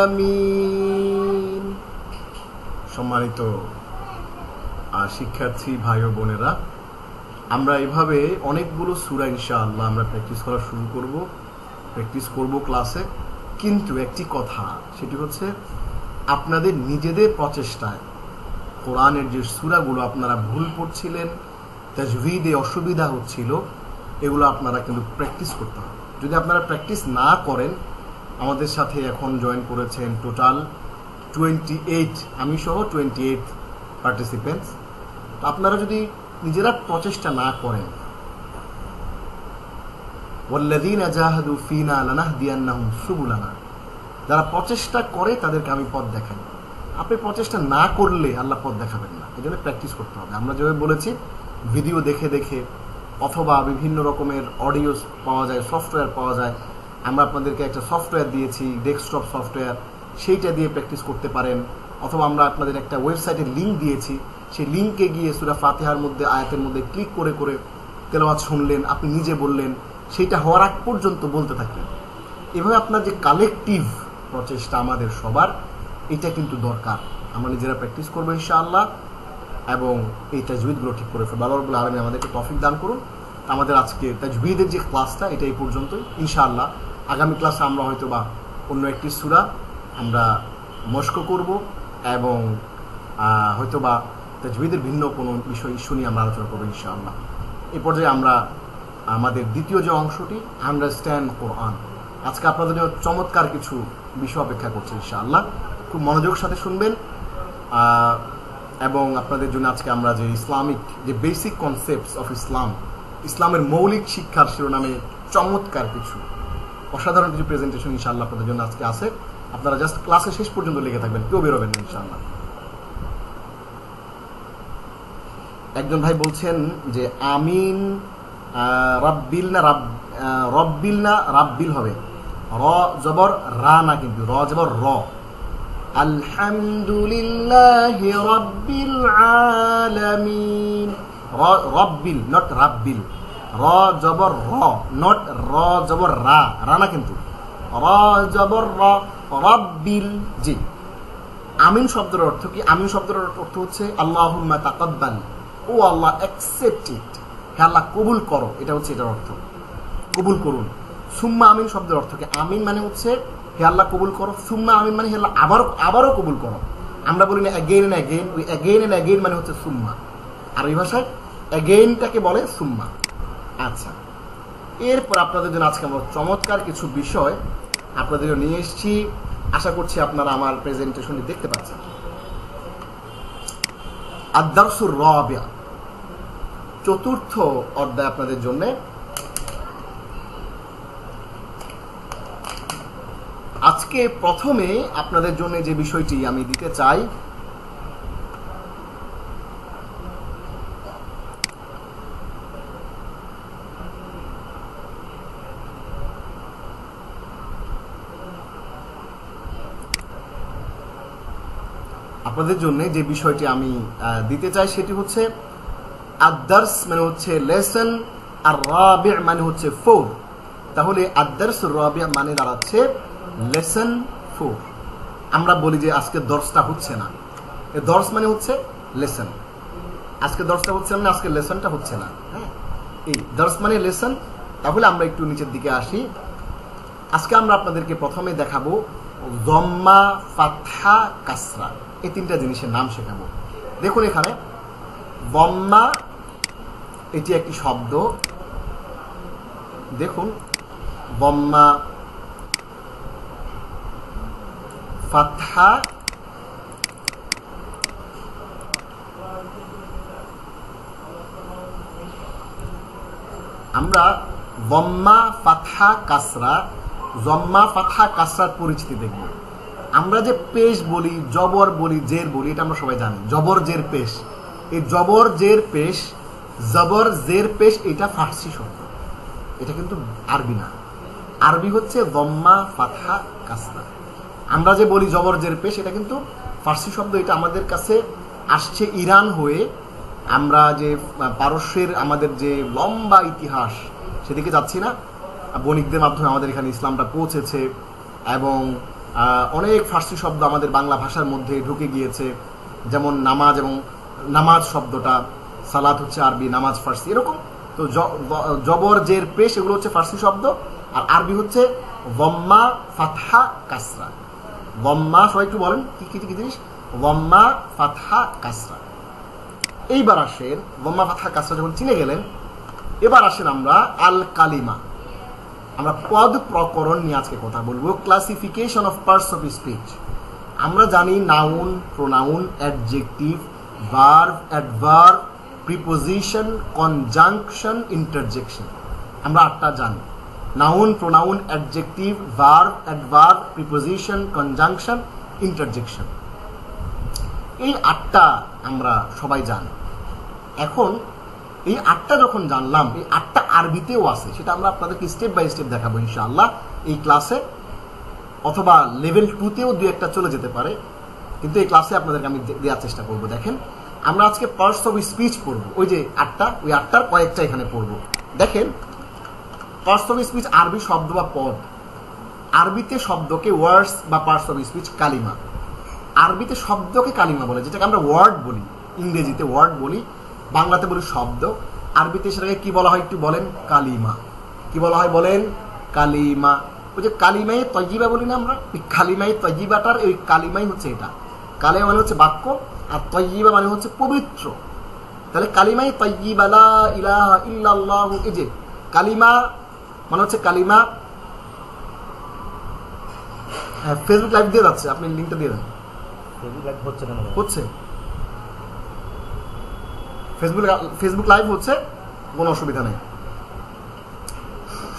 আমিন। সম্মানিত শিক্ষার্থী ভাই ও বোনেরা, আমরা এভাবে অনেকগুলো সূরা ইনশাআল্লাহ আমরা প্র্যাকটিস করা শুরু করব ক্লাসে। কিন্তু একটি কথা, সেটি হচ্ছে আপনাদের নিজেদের প্রচেষ্টায় কোরআনের যে সূরাগুলো আপনারা ভুল পড়ছিলেন, তাজভিদে অসুবিধা হচ্ছিল, এগুলো আপনারা কিন্তু প্র্যাকটিস করতে হবে। যদি আপনারা প্র্যাকটিস না করেন, আমাদের সাথে এখন জয়েন করেছেন টোটাল 28, আমি সহ 28 পার্টিসিপেন্টস। তো আপনারা যদি নিজেরা প্রচেষ্টা না করেন, ওয়াল্লাযীনা জাহাদু ফীনা লানাহদিয়ান্নাহুম সুবুলানা, যারা প্রচেষ্টা করে তাদেরকে আমি পথ দেখাই। আপনি প্রচেষ্টা না করলে আল্লাহ পথ দেখাবেন না। এই জন্য প্র্যাকটিস করতে হবে। আমরা যেভাবে বলেছি, ভিডিও দেখে দেখে অথবা বিভিন্ন রকমের অডিও পাওয়া যায়, সফটওয়্যার পাওয়া যায়। আমরা আপনাদেরকে একটা সফটওয়্যার দিয়েছি, ডেস্কটপ সফটওয়্যার, সেইটা দিয়ে প্র্যাকটিস করতে পারেন। অথবা আমরা আপনাদের একটা ওয়েবসাইটের লিঙ্ক দিয়েছি, সেই লিঙ্কে গিয়ে সূরা ফাতিহার মধ্যে আয়াতের মধ্যে ক্লিক করে করে তেলাওয়াত শুনলেন, আপনি নিজে বললেন, সেইটা হওয়ার আগ পর্যন্ত বলতে থাকলেন। এভাবে আপনার যে কালেকটিভ প্রচেষ্টা আমাদের সবার, এটা কিন্তু দরকার। আমরা নিজেরা প্র্যাকটিস করবো ইনশাআল্লাহ, এবং এই তাজবিদগুলো ঠিক করে ফেলবো। আল্লাহ রাব্বুল আলামিন আমাদেরকে তৌফিক দান করুন। আমাদের আজকে তাজবিদের যে ক্লাসটা, এটা এই পর্যন্তই। ইনশাআল্লাহ আগামী ক্লাসে আমরা হয়তো বা অন্য একটি সূরা আমরা মস্ক করব, এবং হয়তো বা তাজবিদের ভিন্ন কোনো বিষয় ইস্যু নিয়ে আমরা আলোচনা করবো ইনশাআল্লাহ। এই পর্যায়ে আমরা আমাদের দ্বিতীয় যে অংশটি, আন্ডারস্ট্যান্ড কোরআন, আজকে আপনাদের জন্য চমৎকার কিছু বিষয় অপেক্ষা করছে ইনশাআল্লাহ। খুব মনোযোগের সাথে শুনবেন। এবং আপনাদের জন্য আজকে আমরা যে ইসলামিক যে বেসিক কনসেপ্টস অফ ইসলাম, ইসলামের মৌলিক শিক্ষার শিরোনামে চমৎকার কিছু অসাধারণ কিছু প্রেজেন্টেশন ইনশাআল্লাহ আপনাদের জন্য আজকে আছে। আপনারা জাস্ট ক্লাসে শেষ পর্যন্ত লেগে থাকবেন, কেউ বেরোবেন না ইনশাআল্লাহ। একজন ভাই বলছেন যে আমিন রাব্বিল না রব্বিল না রাব্বিল হবে, র জবর রা না, কিন্তু র জবর র। আলহামদুলিল্লাহি রাব্বিল আলামিন, রব্বিল নট রাব্বিল, র জবর র, নট র জবর রা, রা না কিন্তু, র জবর র, রাব্বিল। জি, আমিন শব্দের অর্থ কি? আমিন শব্দের অর্থ হচ্ছে আল্লাহুম্মা তাকাব্বাল, ও আল্লাহ অ্যাকসেপ্ট ইট, হে আল্লাহ কবুল করো, এটা হচ্ছে এটার অর্থ, কবুল করুন। সুম্মা আমিন শব্দের অর্থ কি? আমিন মানে হচ্ছে হে আল্লাহ কবুল করো, সুম্মা আমিন মানে হে আল্লাহ আবারও কবুল করো। আমরা বলি না অ্যাগেইন এন্ড অ্যাগেইন, ওই অ্যাগেইন এন্ড অ্যাগেইন মানে হচ্ছে সুম্মা, আর এই ভাষায় অ্যাগেইনটাকে বলে সুম্মা। আচ্ছা, এরপর আপনাদের জন্য আজকে আমরা চমৎকার কিছু বিষয় আপনাদের জন্য নিয়ে এসেছি। আশা করছি আপনারা আমার প্রেজেন্টেশনটি দেখতে পাচ্ছেন। আদ-দারসুর রাবি', চতুর্থ অধ্যায় আপনাদের জন্য। আজকে প্রথমে আপনাদের জন্য যে বিষয়টি আমি দিতে চাই, আপনাদের জন্য যে বিষয়টি আমি দিতে চাই সেটি হচ্ছে আদ-দারস মানে হচ্ছে লেসন, আর রাবি' মানে হচ্ছে 4। তাহলে আদ-দারসুর রাবি' মানে দাঁড়াচ্ছে লেসন 4। আমরা বলি যে আজকে দর্সটা হচ্ছে না, এই দর্স মানে হচ্ছে লেসন। আজকে দর্সটা হচ্ছে না, আজকে লেসনটা হচ্ছে না। হ্যাঁ, এই দর্স মানে লেসন। তাহলে আমরা একটু নিচের দিকে আসি। আজকে আমরা আপনাদেরকে প্রথমে দেখাবো যম্মা, ফাতহা, কাসরা, এই তিনটা জিনিসের নাম শেখাবো। দেখুন এখানে যম্মা, এটি একটি শব্দ। দেখুন যম্মা, ফাতহা, আমরা যম্মা, ফাতহা, কাসরা, যম্মা, ফাতহা, কাসরার পরিচিতি দেখব। আমরা যে পেশ বলি, জবর বলি, জের বলি, এটা আমরা সবাই জানি। জবর জের পেশ, এই জবর জের পেশ, জবর জের পেশ, এটা ফার্সি শব্দ, এটা কিন্তু আরবি না। আরবি হচ্ছে যম্মা, ফাতহা, কাসরা। আমরা যে বলি জবর জের পেশ, এটা কিন্তু ফার্সি শব্দ। এটা আমাদের কাছে আসছে ইরান হয়ে। আমরা যে পারস্যের আমাদের যে লম্বা ইতিহাস, সেদিকে যাচ্ছি না। বণিকদের মাধ্যমে আমাদের এখানে ইসলামটা পৌঁছেছে এবং অনেক ফার্সি শব্দ আমাদের বাংলা ভাষার মধ্যে ঢুকে গিয়েছে। যেমন নামাজ, এবং নামাজ শব্দটা, সালাত হচ্ছে আরবি, নামাজ ফার্সি, এরকম। তো জবর জের পেশ এগুলো হচ্ছে ফার্সি শব্দ, আর আরবি হচ্ছে যম্মা, ফাতহা, কাসরা। যম্মা, সবাই একটু বলেন কি কি কি জিনিস? যম্মা, ফাতহা, কাসরা। এইবার আসেন যম্মা, ফাতহা, কাসরা যখন চিনে গেলেন, এবার আসেন আমরা আল কালিমা। আমরা পদ প্রকরণ নিয়ে আজকে কথা বলবো, classification of parts of speech. আমরা জানি noun, pronoun, adjective, verb, adverb, preposition, conjunction, interjection. আমরা 8টা জানি: noun, pronoun, adjective, verb, adverb, preposition, conjunction, interjection. এই 8টা আমরা সবাই জানি। এখন এই 8টা যখন জানলাম, এই 8টা আরবিতেও আছে, সেটা আমরা আপনাদেরকে স্টেপ বাই স্টেপ দেখাবো ইনশাআল্লাহ এই ক্লাসে, অথবা লেভেল 2তেও 2-1টা চলে যেতে পারে, কিন্তু এই ক্লাসে আপনাদেরকে আমি দেওয়ার চেষ্টা করবো। দেখেন, আমরা আজকে পার্টস অফ স্পিচ পড়বো, ওই যে 8টা, ওই 8টার কয়েকটা এখানে পড়বো। দেখেন, পার্টস অফ স্পিচ আরবি শব্দ বা পদ। আরবিতে শব্দকে ওয়ার্ডস বা পার্টস অফ স্পিচ কালিমা। আরবিতে শব্দকে কালিমা বলে, যেটাকে আমরা ওয়ার্ড বলি, ইংরেজিতে ওয়ার্ড বলি, বাংলাতে বলি শব্দ। আরবিতে সেটাকে কি বলা হয় একটু বলেন? কালিমা। কি বলা হয় বলেন? কালিমা। ওই যে কালিমাই তয়্যিবা বলি না আমরা, ওই কালিমাই তয়্যিবাটার ওই কালিমাই হচ্ছে এটা। কালিমা মানে হচ্ছে বাক্য, আর তয়্যিবা মানে হচ্ছে পবিত্র। তাহলে কালিমাই তয়্যিবা, লা ইলাহা ইল্লাল্লাহ, এই যে কালিমা মানে হচ্ছে কালিমা। হ্যাঁ, ফেসবুক লাইভ দিয়ে যাচ্ছে, আপনি লিঙ্কটা দিয়ে দেন। হচ্ছে ফেসবুক লাইভ হচ্ছে, কোনো অসুবিধা নেই।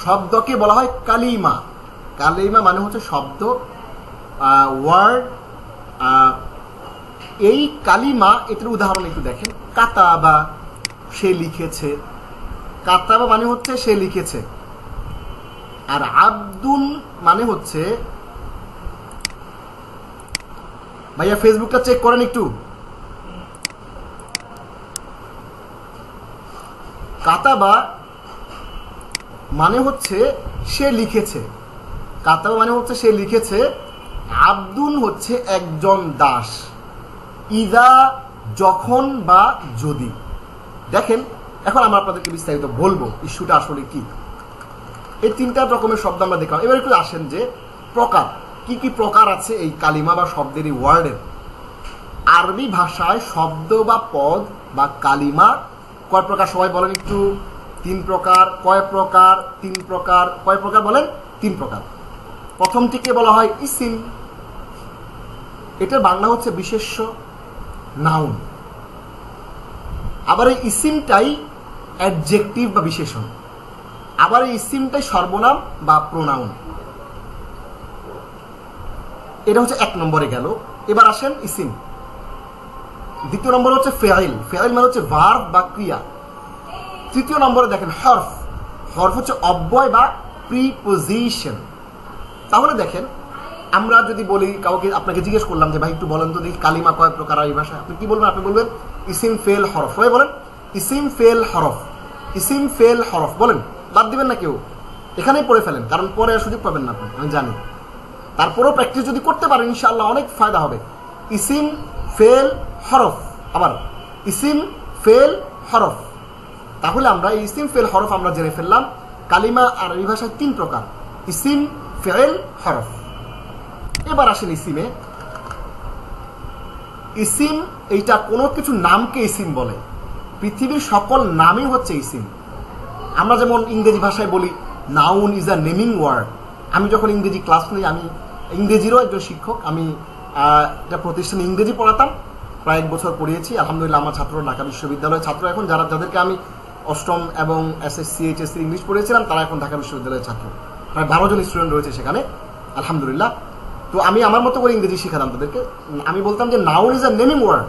শব্দকে বলা হয় কালিমা। কালিমা মানে হচ্ছে শব্দ, ওয়ার্ড। এই কালিমা, এটার উদাহরণ একটু দেখেন। কাতাবা, সে লিখেছে। কাতাবা মানে হচ্ছে সে লিখেছে। আর আব্দুন মানে হচ্ছে, ভাইয়া ফেসবুকটা চেক করেন একটু। কাতাবা মানে হচ্ছে সে লিখেছে। কাতাবা মানে হচ্ছে সে লিখেছে। আব্দুন হচ্ছে একজন দাস। ইদা, যখন বা যদি। দেখেন, এখন আমরা আপনাদেরকে বিস্তারিত বলবো ইস্যুটা আসলে কি। এই 3টা রকমের শব্দ আমরা দেখলাম। এবার একটু আসেন যে প্রকার, কি কি প্রকার আছে এই কালিমা বা শব্দের, এই ওয়ার্ডের। আরবি ভাষায় শব্দ বা পদ বা কালিমা কয় প্রকার সবাই বলেন একটু? 3 প্রকার। কয় প্রকার? 3 প্রকার। কয় প্রকার বলেন? 3 প্রকার। প্রথমটিকে বলা হয় ইসিম। এটার বাংলা হচ্ছে বিশেষ্য, নাউন। আবার এই ইসিমটাই অ্যাডজেক্টিভ বা বিশেষণ, আবার এই ইসিমটাই সর্বনাম বা প্রোনাউন। এটা হচ্ছে 1 নম্বরে গেল। এবার আসেন ইসিম। দ্বিতীয় নম্বর হচ্ছে ফেইল। ফেইল মানে হচ্ছে ভার্ব বা ক্রিয়া। তৃতীয় নম্বরে দেখেন হরফ। হরফ হচ্ছে অব্যয় বা প্রিপোজিশন। তাহলে দেখেন আমরা যদি বলি কাউকে, আপনাকে জিজ্ঞেস করলাম যে ভাই একটু বলেন তো দেখি কালিমা কয় প্রকার এই ভাষায়, আপনি কি বলবেন? আপনি বলবেন ইসিম ফেল হরফ। সবাই বলেন ইসিম ফেল হরফ, ইসিম ফেল হরফ বলেন। বাদ দিবেন না কেউ, এখানেই পড়ে ফেলেন, কারণ পরে আর সুযোগ পাবেন না আপনি, আমি জানি। তারপরেও প্র্যাকটিস যদি করতে পারেন ইনশাআল্লাহ অনেক ফায়দা হবে। ইসিম ফেল হরফ, আবার ইসিম ফেল হরফ। তাহলে আমরা এই ইসিম ফেল হরফ আমরা জেনে ফেললাম। কালিমা আরবি ভাষায় 3 প্রকার, ইসিম ফেল হরফ। এবার আসেন ইসিমে। ইসিম এইটা কোনো কিছু নামকে ইসিম বলে। পৃথিবীর সকল নামই হচ্ছে ইসিম। আমরা যেমন ইংরেজি ভাষায় বলি noun is a naming word. আমি যখন ইংরেজি ক্লাস নিই, আমি ইংরেজিরও একজন শিক্ষক, আমি একটা প্রতিষ্ঠানে ইংরেজি পড়াতাম, প্রায় 1 বছর পড়িয়েছি। আলহামদুলিল্লাহ আমার ছাত্র ঢাকা বিশ্ববিদ্যালয়ের ছাত্র এখন, যাদেরকে আমি অষ্টম এবং এসএসসি এইচএসসি ইংলিশ পড়িয়েছিলাম তারা এখন ঢাকা বিশ্ববিদ্যালয়ের ছাত্র। প্রায় 12 জন স্টুডেন্ট রয়েছে সেখানে আলহামদুলিল্লাহ। তো আমি আমার মতো করে ইংরেজি শিখাতাম তাদেরকে। আমি বলতাম যে noun is a naming word.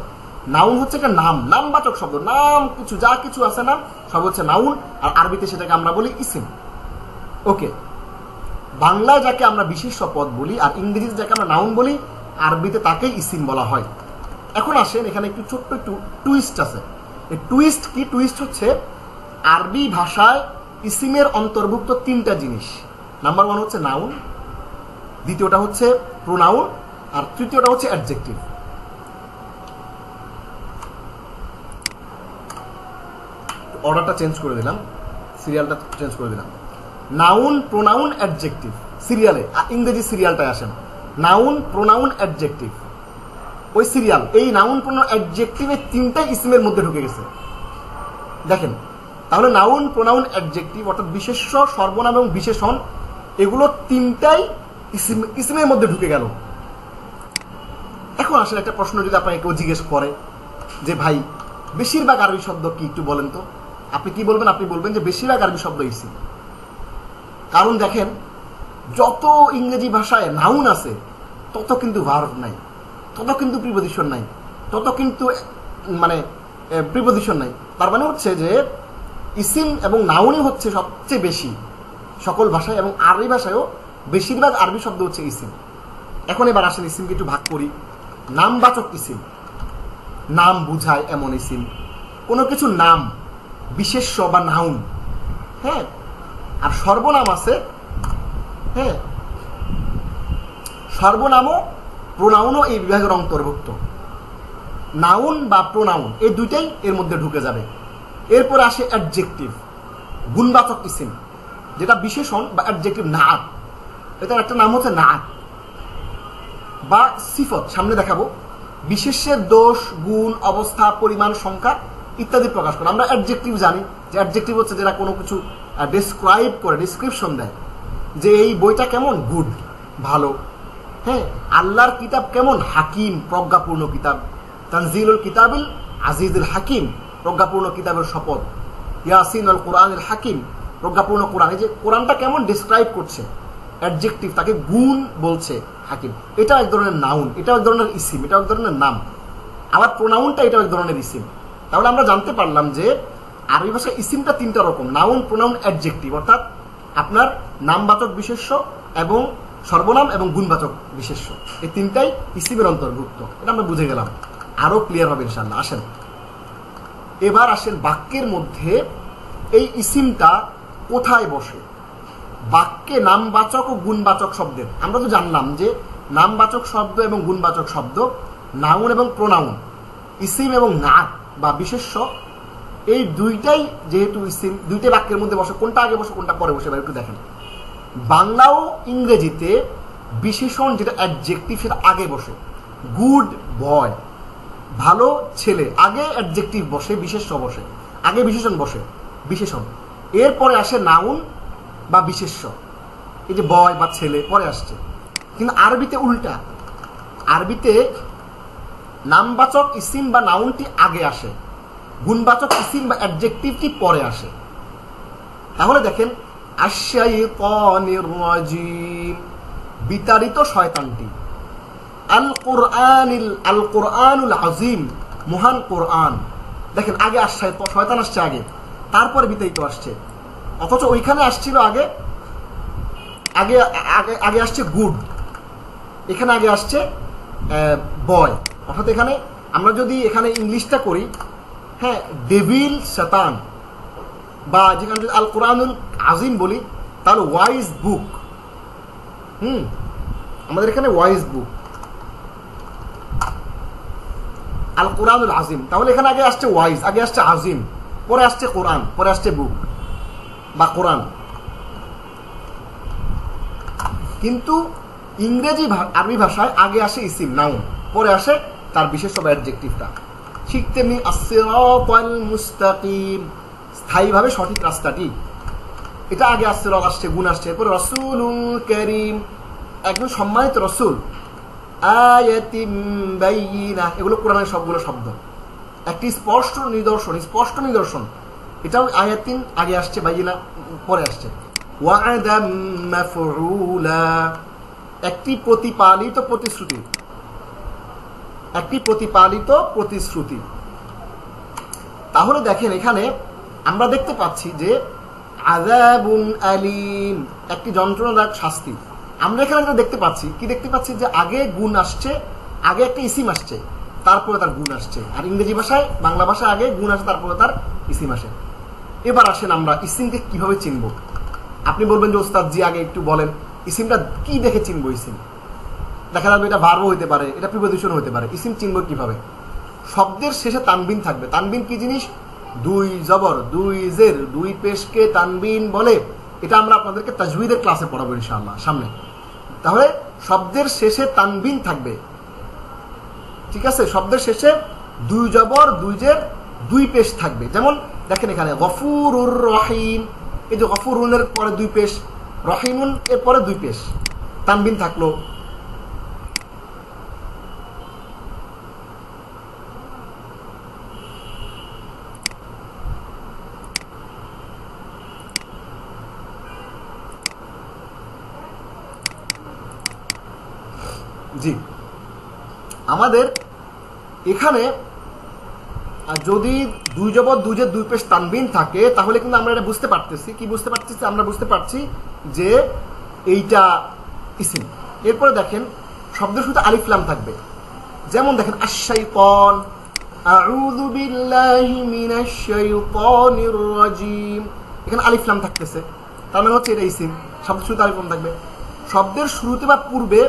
Noun হচ্ছে একটা নাম, নামবাচক শব্দ। নাম কিছু, যা কিছু আছে না সব হচ্ছে নাউন, আর আরবিতে সেটাকে আমরা বলি ইসিম। ওকে, বাংলায় যাকে আমরা বিশেষ্য পদ বলি আর ইংরেজিতে যাকে আমরা নাউন বলি, আরবিতে তাকেই ইসিম বলা হয়। এখন আসেন এখানে একটু ছোট্ট একটু টুইস্ট আছে। এই টুইস্ট কি? টুইস্ট হচ্ছে আরবি ভাষায় ইসিমের অন্তর্ভুক্ত 3টা জিনিস। নাম্বার 1 হচ্ছে নাউন, দ্বিতীয়টা হচ্ছে প্রোনাউন, আর তৃতীয়টা হচ্ছে অ্যাডজেক্টিভ। অর্ডারটা চেঞ্জ করে দিলাম, সিরিয়ালটা চেঞ্জ করে দিলাম। নাউন, প্রোনাউন, অ্যাডজেক্টিভ সিরিয়ালে, ইংরেজি সিরিয়ালটায় আসেন। নাউন, প্রোনাউন, অ্যাডজেক্টিভ, ওই সিরিয়াল। এই নাউন, প্রোনাউন, অ্যাডজেক্টিভের 3টাই ইসিমের মধ্যে ঢুকে গেছে। দেখেন তাহলে নাউন, প্রোনাউন, অ্যাডজেক্টিভ অর্থাৎ বিশেষ্য, সর্বনাম এবং বিশেষণ, এগুলো 3টাই ইসিমের মধ্যে ঢুকে গেল। এখন আসলে একটা প্রশ্ন যদি আপনাকে কেউ জিজ্ঞেস করে যে ভাই বেশিরভাগ আরবি শব্দ কি একটু বলেন তো, আপনি কি বলবেন? আপনি বলবেন যে বেশিরভাগ আরবি শব্দ ইসিম। কারণ দেখেন যত ইংরেজি ভাষায় নাউন আছে তত কিন্তু ভার্ব নাই, তত কিন্তু প্রিপোজিশন নাই, তত কিন্তু মানে প্রিপোজিশন নাই। তার মানে হচ্ছে যে ইসিম এবং নাউনই হচ্ছে সবচেয়ে বেশি সকল ভাষায়, এবং আরবি ভাষায়ও বেশিরভাগ আরবি শব্দ হচ্ছে ইসিম। এখন এবার আসেন ইসিমকে একটু ভাগ করি। নামবাচক ইসিম, নাম বুঝায় এমন ইসিম। কোনো কিছু নাম, বিশেষ্য বা নাউন, হ্যাঁ। আর সর্বনাম আছে, হ্যাঁ, সর্বনামও প্রোনাউনও এই বিভাগের অন্তর্ভুক্ত। নাউন বা প্রোনাউন এই দুইটাই এর মধ্যে ঢুকে যাবে। এরপরে আসে অ্যাডজেক্টিভ, গুণবাচক ইসিম, যেটা বিশেষণ বা অ্যাডজেক্টিভ। নাআত, এটার একটা নাম হচ্ছে নাআত বা সিফত, সামনে দেখাবো। বিশেষ্যের দোষ, গুণ, অবস্থা, পরিমাণ, সংখ্যা ইত্যাদি প্রকাশ করে। আমরা অ্যাডজেক্টিভ জানি যে অ্যাডজেক্টিভ হচ্ছে যেটা কোনো কিছু ডেসক্রাইব করে, ডিসক্রিপশন দেয় যে এই বইটা কেমন, গুড, ভালো, হ্যাঁ। আল্লাহর কিতাব কেমন, হাকিম, প্রজ্ঞাপূর্ণ কিতাব। তানজিলুল কিতাবিল আজিজুল হাকিম, প্রজ্ঞাপূর্ণ কিতাবের শপথ। ইয়াসিন আল কোরআনুল হাকিম, প্রজ্ঞাপূর্ণ কোরআন। এই যে কোরআনটা কেমন ডিসক্রাইব করছে, অ্যাডজেক্টিভ, তাকে গুণ বলছে হাকিম। এটা এক ধরনের নাউন, এটা এক ধরনের ইসিম, এটা এক ধরনের নাম। আবার প্রোনাউনটা এটা এক ধরনের ইসিম। তাহলে আমরা জানতে পারলাম যে আরবি ভাষায় ইসিমটা 3টা রকম, নাউন, প্রোনাউন, অ্যাডজেক্টিভ, অর্থাৎ আপনার নামবাচক বিশেষ্য এবং সর্বনাম এবং গুণবাচক বিশেষ্য, এই 3টাই ইসিমের অন্তর্ভুক্ত। এটা আমরা বুঝে গেলাম, আরো ক্লিয়ার হবে ইনশাআল্লাহ। আসেন এবার আসেন বাক্যের মধ্যে এই ইসিমটা কোথায় বসে। বাক্যে নামবাচক ও গুণবাচক শব্দের, আমরা তো জানলাম যে নামবাচক শব্দ এবং গুণবাচক শব্দ, নাউন এবং প্রোনাউন, ইসিম এবং নাআত বা বিশেষ্য, এই দুইটাই যেহেতু ইসিম, দুইটা বাক্যের মধ্যে বসে। কোনটা আগে বসে কোনটা পরে বসে, একটু দেখেন। বাংলা ও ইংরেজিতে বিশেষণ যেটা অ্যাডজেক্টিভ সেটা আগে বসে। গুড বয়, ভালো ছেলে, আগে অ্যাডজেক্টিভ বসে, বিশেষ্য বসে, আগে বিশেষণ বসে, বিশেষণ। এরপরে আসে নাউন বা বিশেষ্য, এই যে বয় বা ছেলে পরে আসছে। কিন্তু আরবিতে উল্টা, আরবিতে নামবাচক ইসিম বা নাউনটি আগে আসে, গুণবাচক ইসিম বা অ্যাডজেক্টিভটি পরে আসে। তাহলে দেখেন আশ-শাইতানির রাজিম, বিতাড়িত শয়তানটি। আল কোরআনুল আজিম, মহান কোরআন। দেখেন আগে আসছে শয়তান, আসছে আগে, তারপরে বিতাড়িত আসছে। অথচ ওইখানে আসছিল আগে আগে আগে আগে আসছে গুড, এখানে আগে আসছে বয়। অর্থাৎ এখানে আমরা যদি এখানে ইংলিশটা করি, হ্যাঁ, ডেভিল শয়তান, বা যেখানে যদি আল কোরআনুল আজিম বলি তাহলে ওয়াইজ বুক। আমাদের এখানে ওয়াইজ বুক, আল কোরআনুল আজিম। তাহলে এখানে আগে আসছে ওয়াইজ, আগে আসছে আজিম, পরে আসছে কোরআন, পরে আসছে বুক বা কোরআন। কিন্তু ইংরেজি আরবি ভাষায় আগে আসে ইসিম নাউন, পরে আসে তার বিশেষ অ্যাডজেক্টিভটা। ঠিক তেমনি আস-সিরাতাল মুস্তাকিম, স্থায়ীভাবে সঠিক রাস্তাটি, এটা আগে আসছে, আসছে গুণ আসছে। এরপরে রাসূলুল কারীম, একজন সম্মানিত রসুল। আয়াতিম বাইয়িনা, এগুলো কোরআনের সবগুলো শব্দ, একটি স্পষ্ট নিদর্শন। এটাও আয়াতিন আগে আসছে, বাইয়িনা পরে আসছে। ওয়া'দাম মাফউলা, একটি প্রতিপালিত প্রতিশ্রুতি। তাহলে দেখেন এখানে আমরা দেখতে পাচ্ছি যে আযাবুন আলীম, একটি যন্ত্রণাদায়ক শাস্তি। আমরা এখানে যেটা দেখতে পাচ্ছি, কি দেখতে পাচ্ছি যে আগে গুণ আসছে, আগে একটা ইসিম আসছে, তারপরে তার গুণ আসছে। আর ইংরেজি ভাষায়, বাংলা ভাষায় আগে গুণ আসে, তারপরে তার ইসিম আসে। এবার আসেন আমরা ইসিমকে কিভাবে চিনব। আপনি বলবেন যে ওস্তাদ জি আগে একটু বলেন ইসিমটা কি দেখে চিনবো। ইসিম দেখা যাবে এটা ভার্ব হতে পারে, এটা প্রিপোজিশন হতে পারে। ইসিম চিনব কিভাবে? শব্দের শেষে তানবিন থাকবে। তানবিন কি জিনিস? দুই জবর, দুই জের, দুই পেশকে তানবিন বলে। এটা আমরা আপনাদেরকে তাজউইদের ক্লাসে পড়াবো ইনশাআল্লাহ সামনে। তাহলে শব্দের শেষে তানবিন থাকবে, ঠিক আছে? শব্দের শেষে দুই জবর, দুই জের, দুই পেশ থাকবে। যেমন দেখেন এখানে গফুরুর রহিম, এই যে গফুরুনের পরে দুই পেশ, রহিমুন এর পরে দুই পেশ, তানবিন থাকলো। জি, আমাদের এখানে যদি দুই জবর, দুই জের, দুই পেশ, তানবিন থাকে, তাহলে কিন্তু আমরা এটা বুঝতে পারতেছি। কি বুঝতে পারতেছি? আমরা বুঝতে পারছি যে এইটা ইসিম। এরপরে দেখেন শব্দের শুরুতে আলিফ লাম থাকবে। যেমন দেখেন আশ-শাইতান, আউযু বিল্লাহি মিনাশ শাইতানির রাজিম, এখানে আলিফ লাম থাকতেছে, তার মানে হচ্ছে এটা ইসিম। শব্দের শুরুতে আলিফ লাম থাকবে। শব্দের শুরুতে বা পূর্বে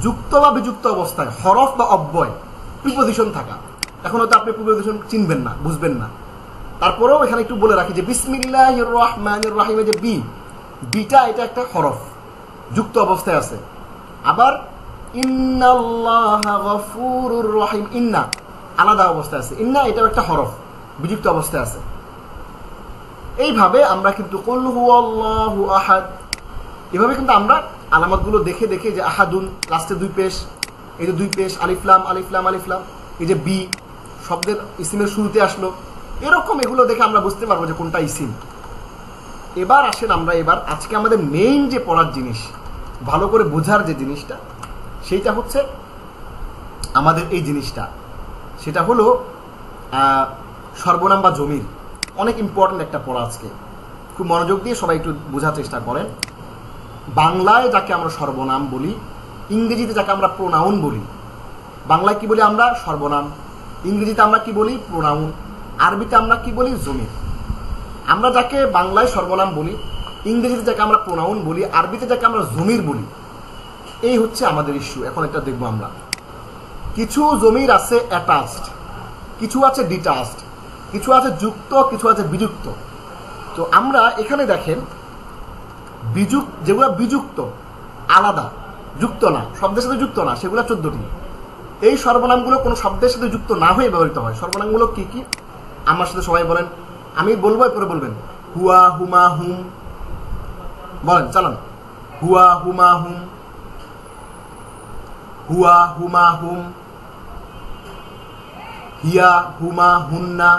যুক্ত বা বিযুক্ত অবস্থায় হরফ বা অব্যয়, প্রিপোজিশন থাকা। এখন হয়তো আপনি প্রিপোজিশন চিনবেন না, বুঝবেন না, তারপরেও এখানে একটু বলে রাখি যে বিসমিল্লাহির রহমানির রহিমে যে বিটা, এটা একটা হরফ, যুক্ত অবস্থায় আছে। আবার ইন্নাল্লাহা গফুরুর রহিম, ইন্না আলাদা অবস্থায় আছে। ইন্না এটাও একটা হরফ, বিযুক্ত অবস্থায় আছে। এইভাবে আমরা কিন্তু কুল হুয়াল্লাহু আহাদ, এভাবে কিন্তু আমরা আলামতগুলো দেখে দেখে, যে আহাদুন লাস্টে দুই পেশ, এই যে দুই পেশ, আলিফলাম আলিফলাম আলিফলাম, এই যে বি শব্দের ইসিমের শুরুতে আসলো, এরকম এগুলো দেখে আমরা বুঝতে পারবো যে কোনটা ইসিম। এবার আসেন আমরা আজকে আমাদের মেইন যে পড়ার জিনিস, ভালো করে বোঝার যে জিনিসটা, সেইটা হচ্ছে আমাদের এই জিনিসটা, সেটা হলো সর্বনাম বা জমির। অনেক ইম্পর্টেন্ট একটা পড়া আজকে, খুব মনোযোগ দিয়ে সবাই একটু বোঝার চেষ্টা করেন। বাংলায় যাকে আমরা সর্বনাম বলি, ইংরেজিতে যাকে আমরা প্রোনাউন বলি। বাংলায় কি বলি আমরা? সর্বনাম। ইংরেজিতে আমরা কি বলি? প্রোনাউন। আরবিতে আমরা কি বলি? জমির। আমরা যাকে বাংলায় সর্বনাম বলি, ইংরেজিতে যাকে আমরা প্রোনাউন বলি, আরবিতে যাকে আমরা জমির বলি, এই হচ্ছে আমাদের ইস্যু। এখন এটা দেখবো আমরা। কিছু জমির আছে অ্যাটাচড, কিছু আছে ডিটাচড, কিছু আছে যুক্ত, কিছু আছে বিযুক্ত। তো আমরা এখানে দেখেন যেগুলো বিযুক্ত, আলাদা, যুক্ত না, শব্দের সাথে যুক্ত না, সেগুলো 14টি। এই সর্বনামগুলো কোনো শব্দের সাথে যুক্ত না হয়ে ব্যবহৃত হয়। সর্বনামগুলো কি কি? আমার সাথে সবাই বলেন, আমি বলবো এরপরে বলবেন। হুয়া, হুমা, হুম, বলেন, চালান। হুয়া, হুমা, হুম, হুয়া, হুমা, হুম, হিয়া, হুমা, হুন্না।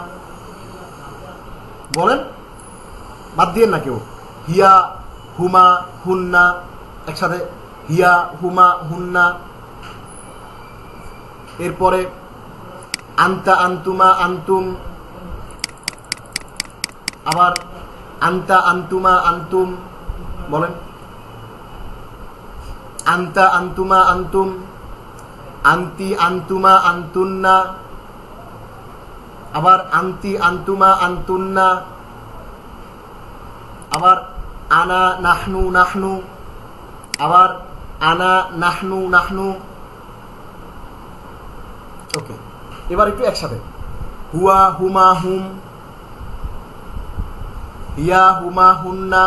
বলেন, বাদ দিয়ে না কেউ। হিয়া, হুমা, হুন্না, একসাথে হিয়া, হুমা, হুন্না। এরপরে আন্তা, আন্তুমা, আন্তুম। আবার আন্তা, আন্তুমা, আন্তুম। বলেন, আন্তা, আন্তুমা, আন্তুম। আন্তি, আন্তুমা, আন্তুন্না। আবার আন্তি, আন্তুমা, আন্তুন্না। আবার আনা, নাহনু, নাহনু। আবার আনা, নাহনু, নাহনু। ওকে, এবার একটু একসাথে। হুয়া, হুমা, হুম। হিয়া, হুমা, হুন্না।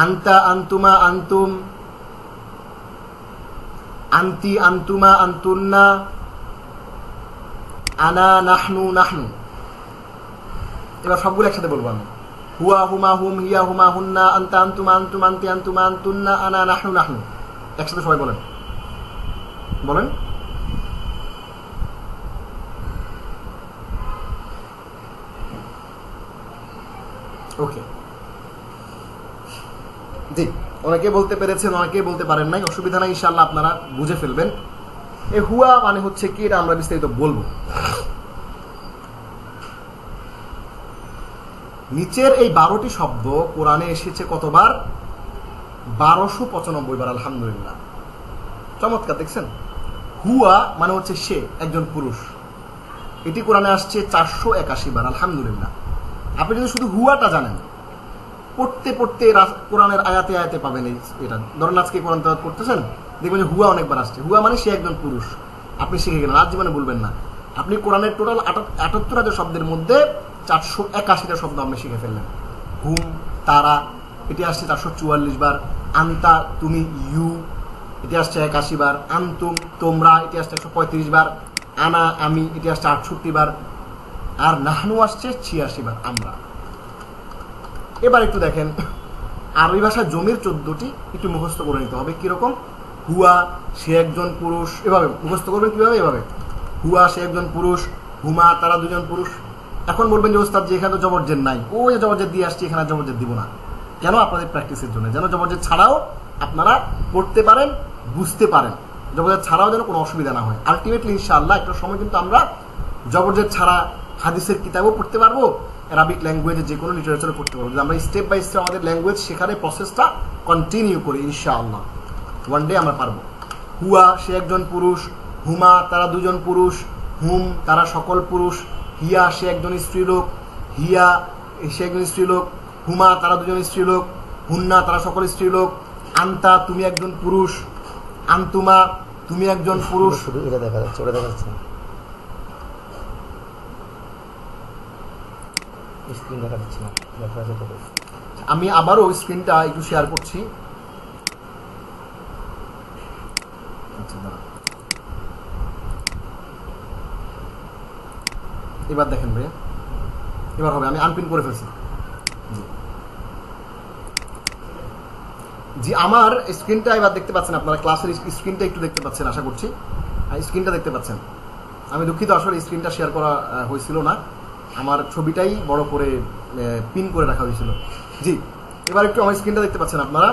আন্তা, আন্তুমা, আন্তুম। আন্তি, আন্তুমা, আন্তুন্না। আনা, নাহনু, নাহনু। এবার সবগুলো একসাথে বলবো আমি। হুয়া, হুমা, হুম। হিয়া, হুমা, হুন্না। আন্তা, আন্তুমা, আন্তুম। আন্তি, আন্তুমা, আন্তুন্না। আনা, নাহনু, নাহনু। একসাথে সবাই বলেন, বলেন। ওকে, জি, অনেকে বলতে পেরেছেন, অনেকে বলতে পারেন নাই, অসুবিধা নাই, ইনশাআল্লাহ আপনারা বুঝে ফেলবেন। এই হুয়া মানে হচ্ছে কি, এটা আমরা বিস্তারিত বলবো। নিচের এই 12টি শব্দ কোরআনে এসেছে কতবার? 1295 বার। আলহামদুলিল্লাহ, চমৎকার। দেখছেন, হুয়া মানে হচ্ছে সে, একজন পুরুষ। এটি কোরআনে আসছে 481 বার। আলহামদুলিল্লাহ। আপনি যদি শুধু হুয়াটা জানেন, পড়তে পড়তে কোরআনের আয়াতে আয়াতে পাবেন। এটা ধরেন আজকে কোরআন তেলাওয়াত করতেছেন, দেখবেন যে হুয়া অনেকবার আসছে। হুয়া মানে সে একজন পুরুষ। আপনি শিখে গেলেন, আজ জীবনে বলবেন না। আপনি কোরআনের টোটাল 78,000 শব্দের মধ্যে 481টা শব্দ আপনি শিখে ফেললেন। হুম, তারা, এটি আসছে 444 বার। আন্তা, তুমি, ইউ, এটি আসছে 81 বার। আন্তুম, তোমরা, এটি আসছে 135 বার। আনা, আমি, এটি আসছে 68 বার। আর নাহনু আসছে 86 বার, আমরা। এবার একটু দেখেন, আরবি ভাষা জমির 14টি একটু মুখস্থ করে নিতে হবে। কিরকম? হুয়া, সে একজন পুরুষ। এভাবে মুখস্থ করবেন। কিভাবে? এভাবে, হুয়া, সে একজন পুরুষ। হুমা, তারা দুজন পুরুষ। এখন বলবেন যে ওস্তাদ, যে এখানে তো জবরজের নাই, ও যে জবরজের দিয়ে আসছে, এখানে জবরজের দিব না। কেন? আপনাদের প্র্যাকটিসের জন্য, যেন জবরজের ছাড়াও আপনারা পড়তে পারেন, বুঝতে পারেন। জবরজের ছাড়াও যেন কোনো অসুবিধা না হয়। আলটিমেটলি ইনশাআল্লাহ একটা সময় কিন্তু আমরা জবরজের ছাড়া হাদিসের কিতাবও পড়তে পারবো, অ্যারাবিক ল্যাঙ্গুয়েজে যে কোনো লিটারেচারও পড়তে পারবো। আমরা স্টেপ বাই স্টেপ আমাদের ল্যাঙ্গুয়েজ শেখার প্রসেসটা কন্টিনিউ করি, ইনশাআল্লাহ ওয়ান ডে আমরা পারবো। হুয়া, সে একজন পুরুষ। হুমা, তারা দুজন পুরুষ। হুম, তারা সকল পুরুষ। হিয়া, সে একজন স্ত্রীলোক। হিয়া, সে একজন স্ত্রীলোক। হুমা, তারা দুজন স্ত্রীলোক। হুন্না, তারা সকল স্ত্রীলোক। আন্তা, তুমি একজন পুরুষ। আন্তুমা, তুমি একজন পুরুষ। শুধু এটা দেখা যাচ্ছে, ওটা দেখা যাচ্ছে, স্ক্রিন দেখা যাচ্ছে না, দেখা যাচ্ছে। আমি আবারও স্ক্রিনটা একটু শেয়ার করছি। এবার দেখেন ভাই, এবার হবে। আমি আনপিন করে ফেলছি। জি, আমার স্ক্রিনটা এবার দেখতে পাচ্ছেন আপনারা? ক্লাসের স্ক্রিনটা একটু দেখতে পাচ্ছেন আশা করছি। স্ক্রিনটা দেখতে পাচ্ছেন। আমি দুঃখিত, আসলে স্ক্রিনটা শেয়ার করা হয়েছিল না, আমার ছবিটাই বড় করে পিন করে রাখা হয়েছিল। জি, এবার একটু আমার স্ক্রিনটা দেখতে পাচ্ছেন আপনারা?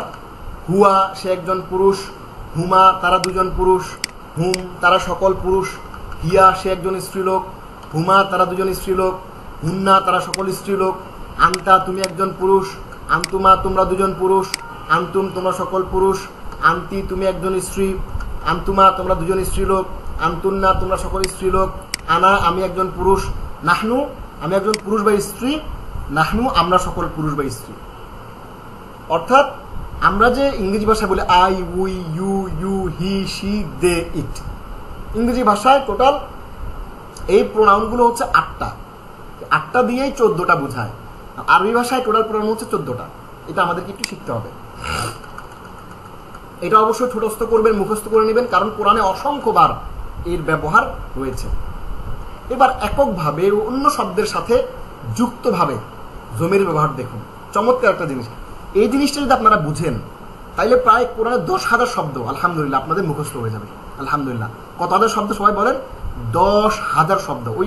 হুয়া, সে একজন পুরুষ। হুমা, তারা দুজন পুরুষ। হুম, তারা সকল পুরুষ। হিয়া, সে একজন স্ত্রীলোক। হুমা, তারা দুজন স্ত্রীলোক। হুন্না, তারা সকল স্ত্রীলোক। আন্তা, তুমি একজন পুরুষ। আন্তুমা, তোমরা দুজন পুরুষ। আন্তুম, তোমরা সকল পুরুষ। আন্তি, তুমি একজন স্ত্রী। আন্তুমা, তোমরা দুজন স্ত্রীলোক। আন্তুন্না, তোমরা সকল স্ত্রীলোক। আনা, আমি একজন পুরুষ। নাহনু, আমি একজন পুরুষ বা স্ত্রী। নাহনু, আমরা সকল পুরুষ বা স্ত্রী। অর্থাৎ আমরা যে ইংরেজি ভাষায় বলি I, we, you, he, she, they, it, ইংরেজি ভাষায় টোটাল এই প্রোনাউনগুলো হচ্ছে 8টা। 8টা দিয়েই 14টা বোঝায়। আরবি ভাষায় টোটাল প্রোনাউন হচ্ছে 14টা। এটা আমাদেরকে একটু শিখতে হবে। এটা অবশ্যই ঠোঁটস্থ করবেন, মুখস্থ করে নেবেন, কারণ কোরআনে অসংখ্যবার এর ব্যবহার রয়েছে। এবার এককভাবে অন্য শব্দের সাথে যুক্তভাবে জমির ব্যবহার দেখুন। চমৎকার একটা জিনিস। এই জিনিসটা যদি আপনারা বুঝেন, তাইলে প্রায় কোরআনে 10,000 শব্দ আলহামদুলিল্লাহ আপনাদের মুখস্থ হয়ে যাবে। আলহামদুলিল্লাহ। কত হাজার শব্দ সবাই বলেন? 10,000 শব্দ। ওই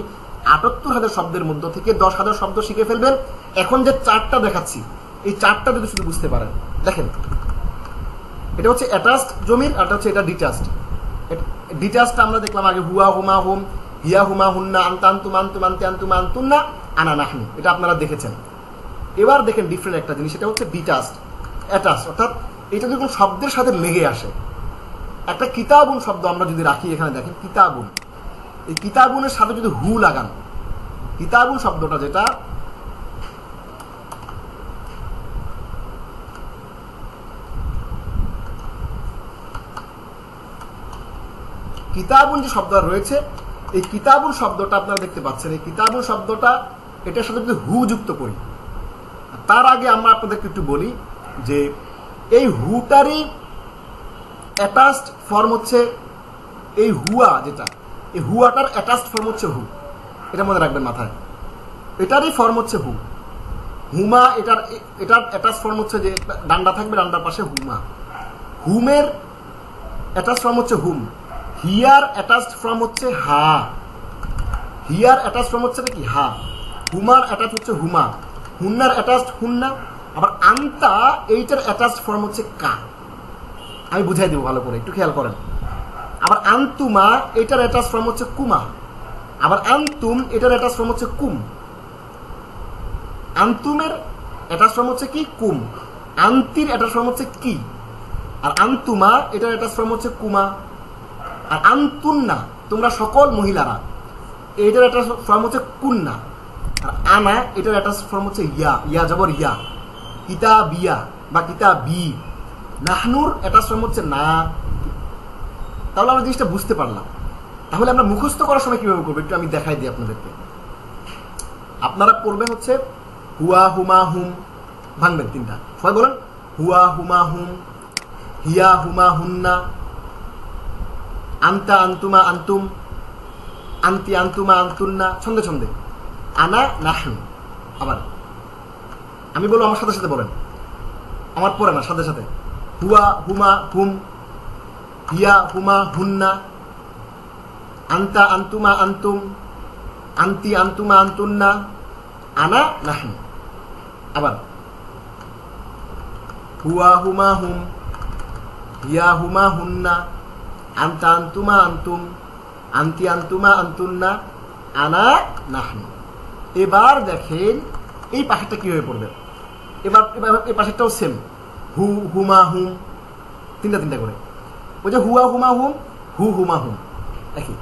78,000 শব্দের মধ্য থেকে 10,000 শব্দ শিখে ফেলবেন। এখন যে চারটা দেখাচ্ছি, এই চারটা যদি শুধু বুঝতে পারেন, দেখেন এটা হচ্ছে অ্যাটাচড জমির, আর হচ্ছে এটা ডিটাচড। ডিটাচডটা আমরা দেখলাম আগে, হুয়া হুমা হুম, হিয়া হুমা হুন্না, আনতা আনতুম আনতুম আনতে আনতুম আনতুন্না, আনা নাহনু, এটা আপনারা দেখেছেন। এবার দেখেন ডিফারেন্ট একটা জিনিস, এটা হচ্ছে ডিটাচড। অ্যাটাচড অর্থাৎ এটা যখন শব্দের সাথে লেগে আসে। একটা কিতাবুন শব্দ আমরা যদি রাখি, এখানে দেখেন কিতাবুন, এই কিতাবুনের সাথে যদি হু লাগান, কিতাবুন শব্দটা যেটা, কিতাবুন যে শব্দ রয়েছে, এই কিতাবুন শব্দটা আপনারা দেখতে পাচ্ছেন, এই কিতাবুন শব্দটা এটার সাথে যদি হু যুক্ত করি, তার আগে আমরা আপনাদেরকে একটু বলি যে এই হুটারই অ্যাটাচড ফর্ম হচ্ছে এই হুয়া, যেটা এই হুয়াটার অ্যাটাচড ফর্ম হচ্ছে হু, এটা মনে রাখবেন মাথায়। এটারই ফর্ম হচ্ছে হু। হুমা এটার অ্যাটাচ ফর্ম হচ্ছে যে ডান্ডা থাকবে, ডান্ডার পাশে হুমা। হুমের অ্যাটাচ ফর্ম হচ্ছে হুম। হিয়ার অ্যাটাচড ফর্ম হচ্ছে হা, হিয়ার অ্যাটাচ ফর্ম হচ্ছে কি হা। হুমার অ্যাটাচ হচ্ছে হুমা। হুন্নার অ্যাটাচড হুন্না। আবার আন্তা এইটার অ্যাটাচড ফর্ম হচ্ছে কা। আমি বুঝাই দেবো ভালো করে, একটু খেয়াল করেন। আবার আন্তুমা এটার অ্যাটাচ ফর্ম হচ্ছে কুমা। আবার আন্তুম এটার অ্যাটাচ ফর্ম হচ্ছে কুম। আন্তুমের অ্যাটাচ ফর্ম হচ্ছে কি কুম। আন্তির অ্যাটাচ ফর্ম হচ্ছে কি। আর আন্তুমা এটার অ্যাটাচ ফর্ম হচ্ছে কুমা। আর আন্তুন্না তোমরা সকল মহিলারা, এটার অ্যাটাচ ফর্ম হচ্ছে কুন্না। আর আনা এটার অ্যাটাচ ফর্ম হচ্ছে ইয়া, ইয়া জবর ইয়া। কিতাবিয়া বা কিতাবি। নাহনুর অ্যাটাচ ফর্ম হচ্ছে না। তাহলে আমরা জিনিসটা বুঝতে পারলাম। তাহলে আমরা মুখস্থ করার সময় কিভাবে করবো একটু আমি দেখাই দিই আপনাদেরকে। আপনারা করবেন হচ্ছে হুয়া হুমা হুম, ভাঙবেন তিনটা, সবাই বলেন হুয়া হুমা হুম, হিয়া হুমা হুন্না, আন্তা আন্তুমা আন্তুম, আন্তি আন্তুমা আন্তুন্না, ছন্দে ছন্দে। আনা নাহনু। আবার আমি বলবো, আমার সাথে সাথে বলেন, আমার পরে না, সাথে সাথে। হুয়া হুমা হুম, হিয়া হুমা হুন্না, আন্তা আন্তুমা আন্তুম, আন্তি আন্তুমা আন্তুন্না, আনা নাহনু। আবার হুয়া হুমা হুম, হিয়া হুমা হুন্না, আন্তা আন্তুমা আন্তুম, আন্তি আন্তুমা আন্তুন্না, আনা নাহনু। এবার দেখেন এই পাশেরটা কিভাবে পড়বে। এবার এবার এই পাশেরটাও সেম, হু হুমা হুম, তিনটা তিনটা করে। ওই যে হুয়া হুমা হুম, হু হুমা হুম, একই।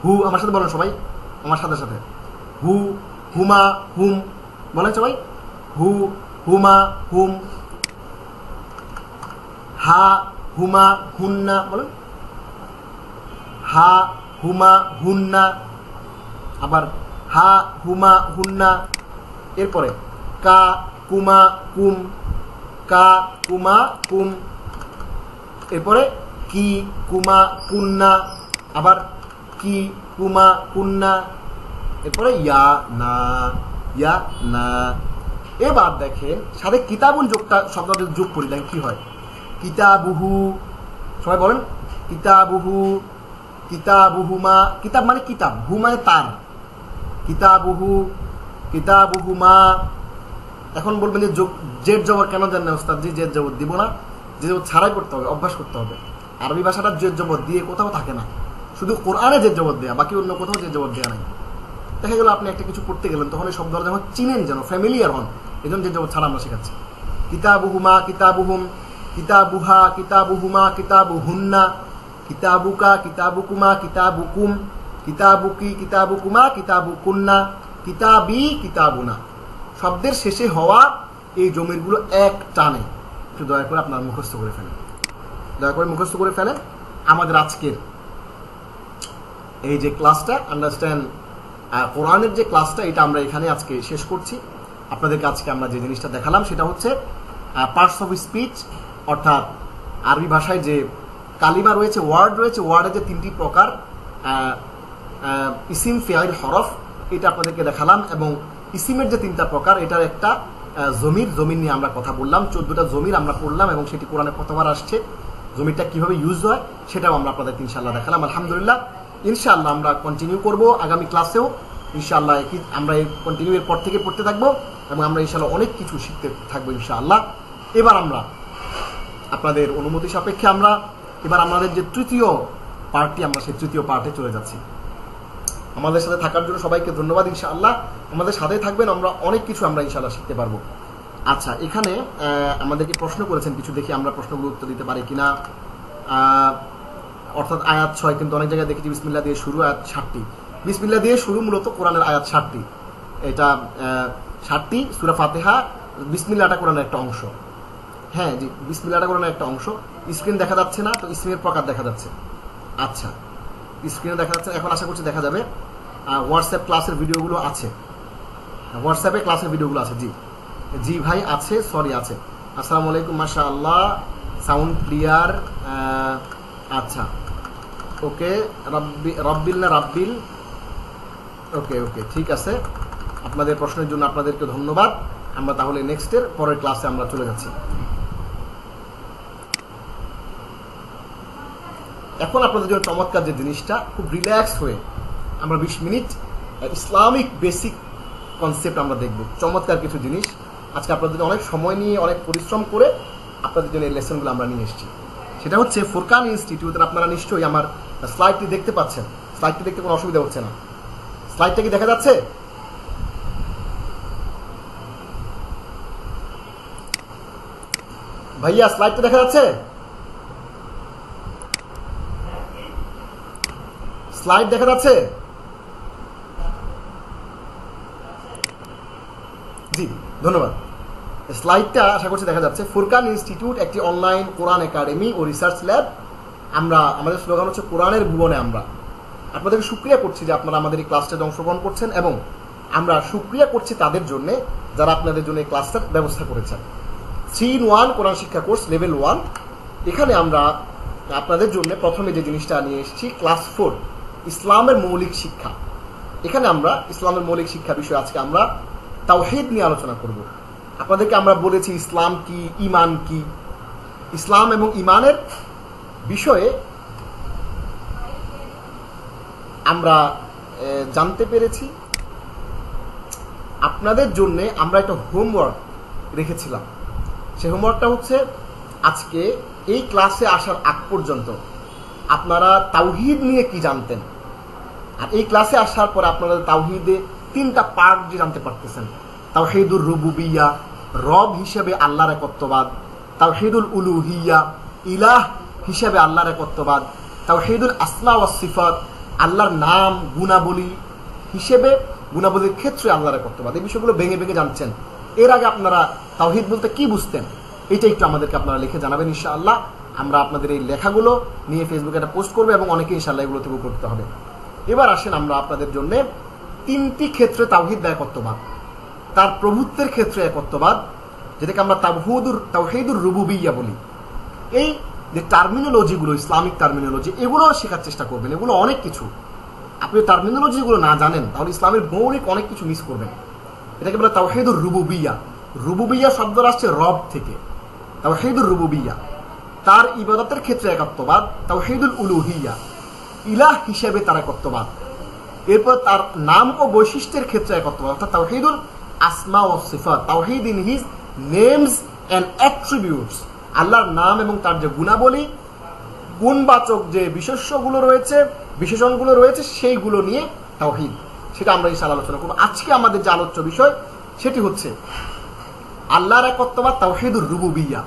হু, আমার সাথে বলেন সবাই, আমার সাথে সাথে। হু হুমা হুম, বলেন সবাই। হু হুমা হুম। হা হুমা হুন্না, বলেন। হা হুমা হুন্না। আবার হা হুমা হুন্না। এরপরে কা কুমা কুম, কা কুমা কুম। এরপরে কি কুমা কুন্না। আবার কি কুমা কুন্না। এরপরে ইয়া না, ইয়া না। এবার দেখেন সাথে কিতাবুন যোগটা, শব্দটা যোগ করি, দেখেন কি হয়। কিতাবুহু, সবাই বলেন কিতাবুহু, কিতাবুহুমা। কিতাব মানে কিতাব, হু মানে তার। কিতাবুহু, কিতাবুহুমা। এখন বলবেন যে জেড জবর কেন দেন না ওস্তাদ জি? জেড জবর দিব না, যে জবর ছাড়াই করতে হবে, অভ্যাস করতে হবে। আরবি ভাষাটা জেড জবর দিয়ে কোথাও থাকে না, শুধু কোরআনে জেড জবর দেয়া, বাকি অন্য কোথাও জেড জবর দেয়া নাই। দেখা গেল আপনি একটা কিছু করতে গেলেন, তখন এই শব্দটা যখন চিনেন, যেন ফ্যামিলিয়ার হন, এই জন্য জেড জবর ছাড়া আমরা শেখাচ্ছি। কিতাবুহুমা, কিতাবুহুম, কিতাবুহা, কিতাবুহুমা, কিতাবুহুন্না, কিতাবুকা, কিতাবুকুমা, কিতাবুকুম, কিতাবুকি, কিতাবুকুমা, কিতাবুকুন্না, কিতাবি, কিতাবুনা। শব্দের শেষে হওয়া এই জমিরগুলো এক টানে। একটু দয়া করে আপনার মুখস্থ করে ফেলেন, দয়া করে মুখস্থ করে ফেলেন। আমাদের আজকের এই যে ক্লাসটা, আন্ডারস্ট্যান্ড কোরআনের যে ক্লাসটা, এটা আমরা এখানে আজকে শেষ করছি। আপনাদেরকে আজকে আমরা যে জিনিসটা দেখালাম সেটা হচ্ছে পার্টস অফ স্পিচ, অর্থাৎ আরবি ভাষায় যে কালিমা রয়েছে, ওয়ার্ড রয়েছে, ওয়ার্ডের যে তিনটি প্রকার, ইসিম, ফেআইল, হরফ, এটা আপনাদেরকে দেখালাম। এবং ইসিমের যে তিনটা প্রকার, এটার একটা জমির, জমির নিয়ে আমরা কথা বললাম। 14টা জমির আমরা পড়লাম এবং সেটি কোরআনে কতবার আসছে জমিটা কিভাবে ইউজ হয় সেটাও আমরা আপনাদের ইনশাআল্লাহ দেখালাম। আলহামদুলিল্লাহ, ইনশাআল্লাহ আমরা কন্টিনিউ করব আগামী ক্লাসেও ইনশাআল্লাহ। আমরা এই কন্টিনিউ এর পর থেকে পড়তে থাকবো এবং আমরা ইনশাআল্লাহ অনেক কিছু শিখতে থাকবো ইনশাআল্লাহ। এবার আমরা আপনাদের অনুমতি সাপেক্ষে এবার আমাদের যে তৃতীয় পার্টটি, আমরা সেই তৃতীয় পার্টে চলে যাচ্ছি। আমাদের সাথে থাকার জন্য সবাইকে ধন্যবাদ। ইনশাআল্লাহ আমাদের সাথে থাকবেন, আমরা অনেক কিছু আমরা ইনশাআল্লাহ শিখতে পারবো। আচ্ছা, এখানে আমাদেরকে প্রশ্ন করেছেন কিছু, দেখি আমরা প্রশ্নগুলো উত্তর দিতে পারি কিনা। অর্থাৎ আয়াত 6, কিন্তু অনেক জায়গায় দেখেছি বিসমিল্লাহ দিয়ে শুরু, আয়াত 60টি। বিসমিল্লাহ দিয়ে শুরু মূলত কোরআনের আয়াত 60টি, এটা 60টি। সূরা ফাতিহা বিসমিল্লাহটা কোরআনের একটা অংশ। হ্যাঁ জি, বিসমিল্লাহটা কোরআনের একটা অংশ। স্ক্রিন দেখা যাচ্ছে না, তো স্ক্রিনের প্রকার দেখা যাচ্ছে। আচ্ছা, স্ক্রিনে দেখা যাচ্ছে, এখন আশা করছি দেখা যাবে। হোয়াটসঅ্যাপ ক্লাসের ভিডিওগুলো আছে, হোয়াটসঅ্যাপে ক্লাসের ভিডিওগুলো আছে। জি জি ভাই আছে, সরি আছে। আসসালামু আলাইকুম, মাশাআল্লাহ, সাউন্ড ক্লিয়ার। আচ্ছা, ওকে, রব্বিল না রাব্বিল, ওকে ওকে, ঠিক আছে। আপনাদের প্রশ্নের জন্য আপনাদেরকে ধন্যবাদ। আমরা তাহলে নেক্সটের পরের ক্লাসে আমরা চলে যাচ্ছি। এখন আপনাদের জন্য চমৎকার যে জিনিসটা, খুব রিল্যাক্স হয়ে আমরা 20 মিনিট ইসলামিক বেসিক কনসেপ্ট আমরা দেখব। চমৎকার কিছু জিনিস আজকে আপনাদের অনেক সময় নিয়ে, অনেক পরিশ্রম করে আপনাদের জন্য এই লেসনগুলো আমরা নিয়ে এসেছি। সেটা হচ্ছে ফুরকান ইনস্টিটিউটের। আপনারা নিশ্চয়ই আমার স্লাইডটি দেখতে পাচ্ছেন। স্লাইডটি দেখতে কোনো অসুবিধা হচ্ছে না? স্লাইডটা কি দেখা যাচ্ছে? ভাইয়া স্লাইডটা দেখা যাচ্ছে? স্লাইড দেখা যাচ্ছে? জি ধন্যবাদ। স্লাইডটা আশা করছি দেখা যাচ্ছে। ফুরকান ইনস্টিটিউট একটি অনলাইন কোরআন একাডেমি ও রিসার্চ ল্যাব। আমাদের স্লোগান হচ্ছে কোরআনের ভুবনে আমরা। আপনাদেরকে শুকরিয়া করছি যে আপনারা আমাদের এই ক্লাসটাতে অংশগ্রহণ করছেন, এবং আমরা শুকরিয়া করছি তাদের জন্য যারা আপনাদের জন্য এই ক্লাসটার ব্যবস্থা করেছেন। 3-in-1 কোরআন শিক্ষা কোর্স লেভেল 1। এখানে আমরা আপনাদের জন্য প্রথমে যে জিনিসটা নিয়ে এসেছি, ক্লাস 4 ইসলামের মৌলিক শিক্ষা। এখানে আমরা ইসলামের মৌলিক শিক্ষা বিষয়ে আজকে আমরা তাওহীদ নিয়ে আলোচনা করব। আপনাদেরকে আমরা বলেছি ইসলাম কি, ঈমান কি। ইসলাম এবং ঈমানের বিষয়ে আমরা জানতে পেরেছি। আপনাদের জন্য আমরা একটা হোমওয়ার্ক রেখেছিলাম। সেই হোমওয়ার্কটা হচ্ছে, আজকে এই ক্লাসে আসার আগ পর্যন্ত আপনারা তাওহীদ নিয়ে কি জানতেন, আর এই ক্লাসে আসার পর আপনারা তাওহীদে 3টা পার্ট যে জানতে পারতেছেন। তাওহীদুর রুবুবিয়্যাহ, রব হিসেবে আল্লাহর একত্ববাদ। তাওহীদুল উলুহিয়্যাহ, ইলাহ হিসেবে আল্লাহর একত্ববাদ। তাওহীদুল আসমা ওয়াস সিফাত, আল্লাহর নাম গুণাবলী হিসেবে, গুণাবলীর ক্ষেত্রে আল্লাহর একত্ববাদ। এই বিষয়গুলো ভেঙে ভেঙে জানছেন। এর আগে আপনারা তাওহীদ বলতে কি বুঝতেন, এটা একটু আমাদেরকে আপনারা লিখে জানাবেন ইনশাআল্লাহ। আমরা আপনাদের এই লেখাগুলো নিয়ে ফেসবুকে একটা পোস্ট করবো, এবং অনেকে ইনশাআল্লাহ এগুলো থেকে করতে হবে। এবার আসেন আমরা আপনাদের জন্য 3টি ক্ষেত্রে তাওহীদ বা একত্ববাদ, তার প্রভুত্বের ক্ষেত্রে একত্ববাদ, যেটাকে আমরা তাওহীদুর রুবুবিয়্যাহ বলি। এই যে টার্মিনোলজিগুলো, ইসলামিক টার্মিনোলজি, এগুলো শেখার চেষ্টা করবেন। এগুলো অনেক কিছু, আপনি টার্মিনোলজিগুলো না জানেন তাহলে ইসলামের মৌলিক অনেক কিছু মিস করবেন। এটাকে বলে তাওহীদুর রুবুবিয়্যাহ। রুবুবিয়্যাহ শব্দটা আসছে রব থেকে। তাওহীদুর রুবুবিয়্যাহ, তার ইবাদতের ক্ষেত্রে একত্ববাদ। তাওহীদুল উলুহিয়্যাহ, ইলাহ হিসেবে তার একত্ববাদ। এরপর তার নাম ও বৈশিষ্ট্যের ক্ষেত্রে একত্ববাদ, অর্থাৎ তাওহীদুল আসমা ওয়াস সিফাত, তাওহীদ in his names and attributes. আল্লাহর নাম এবং তার যে গুণাবলী, গুণবাচক যে বিশেষ্যগুলো রয়েছে, বিশেষণগুলো রয়েছে, সেইগুলো নিয়ে তাওহীদ, সেটা আমরা ইনশাআল্লাহ আলোচনা করব। আজকে আমাদের যে আলোচ্য বিষয় সেটি হচ্ছে আল্লাহর একত্ববাদ, তাওহীদুর রুবুবিয়্যাহ।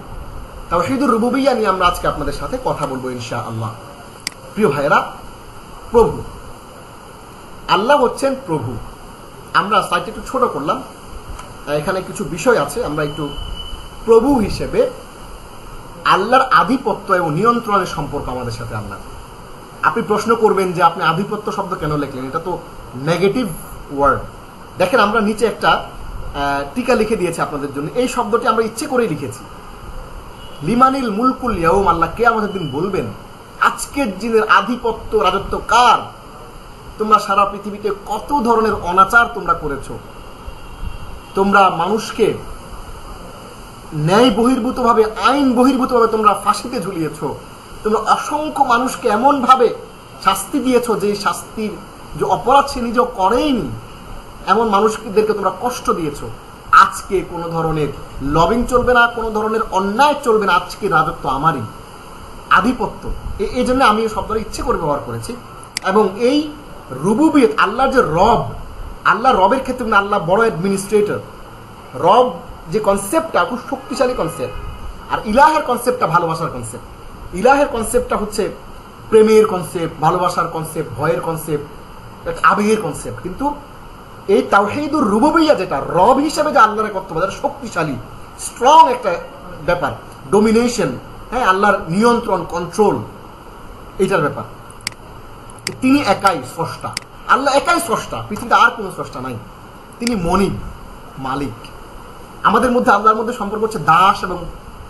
তাওহীদুর রুবুবিয়্যাহ নিয়ে আমরা আজকে আপনাদের সাথে কথা বলবো ইনশাআল্লাহ। প্রিয় ভাইয়েরা, প্রভু, আল্লাহ হচ্ছেন প্রভু। আমরা সাইটটা একটু ছোট করলাম, এখানে কিছু বিষয় আছে। আমরা একটু প্রভু হিসেবে আল্লাহর আধিপত্য এবং নিয়ন্ত্রণের সম্পর্ক আমাদের সাথে আল্লাহ। আপনি প্রশ্ন করবেন যে আপনি আধিপত্য শব্দ কেন লিখলেন, এটা তো নেগেটিভ ওয়ার্ড। দেখেন, আমরা নিচে একটা টিকা লিখে দিয়েছি আপনাদের জন্য। এই শব্দটি আমরা ইচ্ছে করেই লিখেছি। লিমানিল মুলকুল ইয়াউম, আল্লাহ কিয়ামতের দিন বলবেন আজকের দিনের আধিপত্য, রাজত্ব কার? তোমরা সারা পৃথিবীতে কত ধরনের অনাচার তোমরা করেছো। তোমরা মানুষকে ন্যায় বহির্ভূতভাবে, আইন বহির্ভূতভাবে তোমরা ফাঁসিতে ঝুলিয়েছ। তোমরা অসংখ্য মানুষকে এমন ভাবে শাস্তি দিয়েছো যে শাস্তির যে অপরাধ সে নিজেও করেইনি, এমন মানুষদেরকে তোমরা কষ্ট দিয়েছো। আজকে কোনো ধরনের লবিং চলবে না, কোনো ধরনের অন্যায় চলবে না। আজকে রাজত্ব আমারই, আধিপত্য। এই জন্য আমি এই শব্দটা ইচ্ছে করে ব্যবহার করেছি। এবং এই রুবুবিয়ত, আল্লাহর যে রব, আল্লাহ রবের ক্ষেত্রে আল্লাহ বড় অ্যাডমিনিস্ট্রেটর। রব যে কনসেপ্টটা খুব শক্তিশালী কনসেপ্ট, আর ইলাহের কনসেপ্টটা ভালোবাসার কনসেপ্ট। ইলাহের কনসেপ্টটা হচ্ছে প্রেমের কনসেপ্ট, ভালোবাসার কনসেপ্ট, ভয়ের কনসেপ্ট, আবেগের কনসেপ্ট। কিন্তু এই তাওহীদুর রুবুবিয়্যা যেটা রব হিসেবে যে আল্লাহর কর্তব্য, শক্তিশালী স্ট্রং একটা ব্যাপার, ডোমিনেশন, হ্যাঁ, আল্লাহর নিয়ন্ত্রণ, কন্ট্রোল, এইটার ব্যাপার। তিনি একাই স্রষ্টা, আল্লাহ একাই স্রষ্টা, পৃথিবীতে আর কোনো স্রষ্টা নাই। তিনি মনিব, মালিক। আমাদের মধ্যে আল্লাহর মধ্যে সম্পর্ক হচ্ছে দাস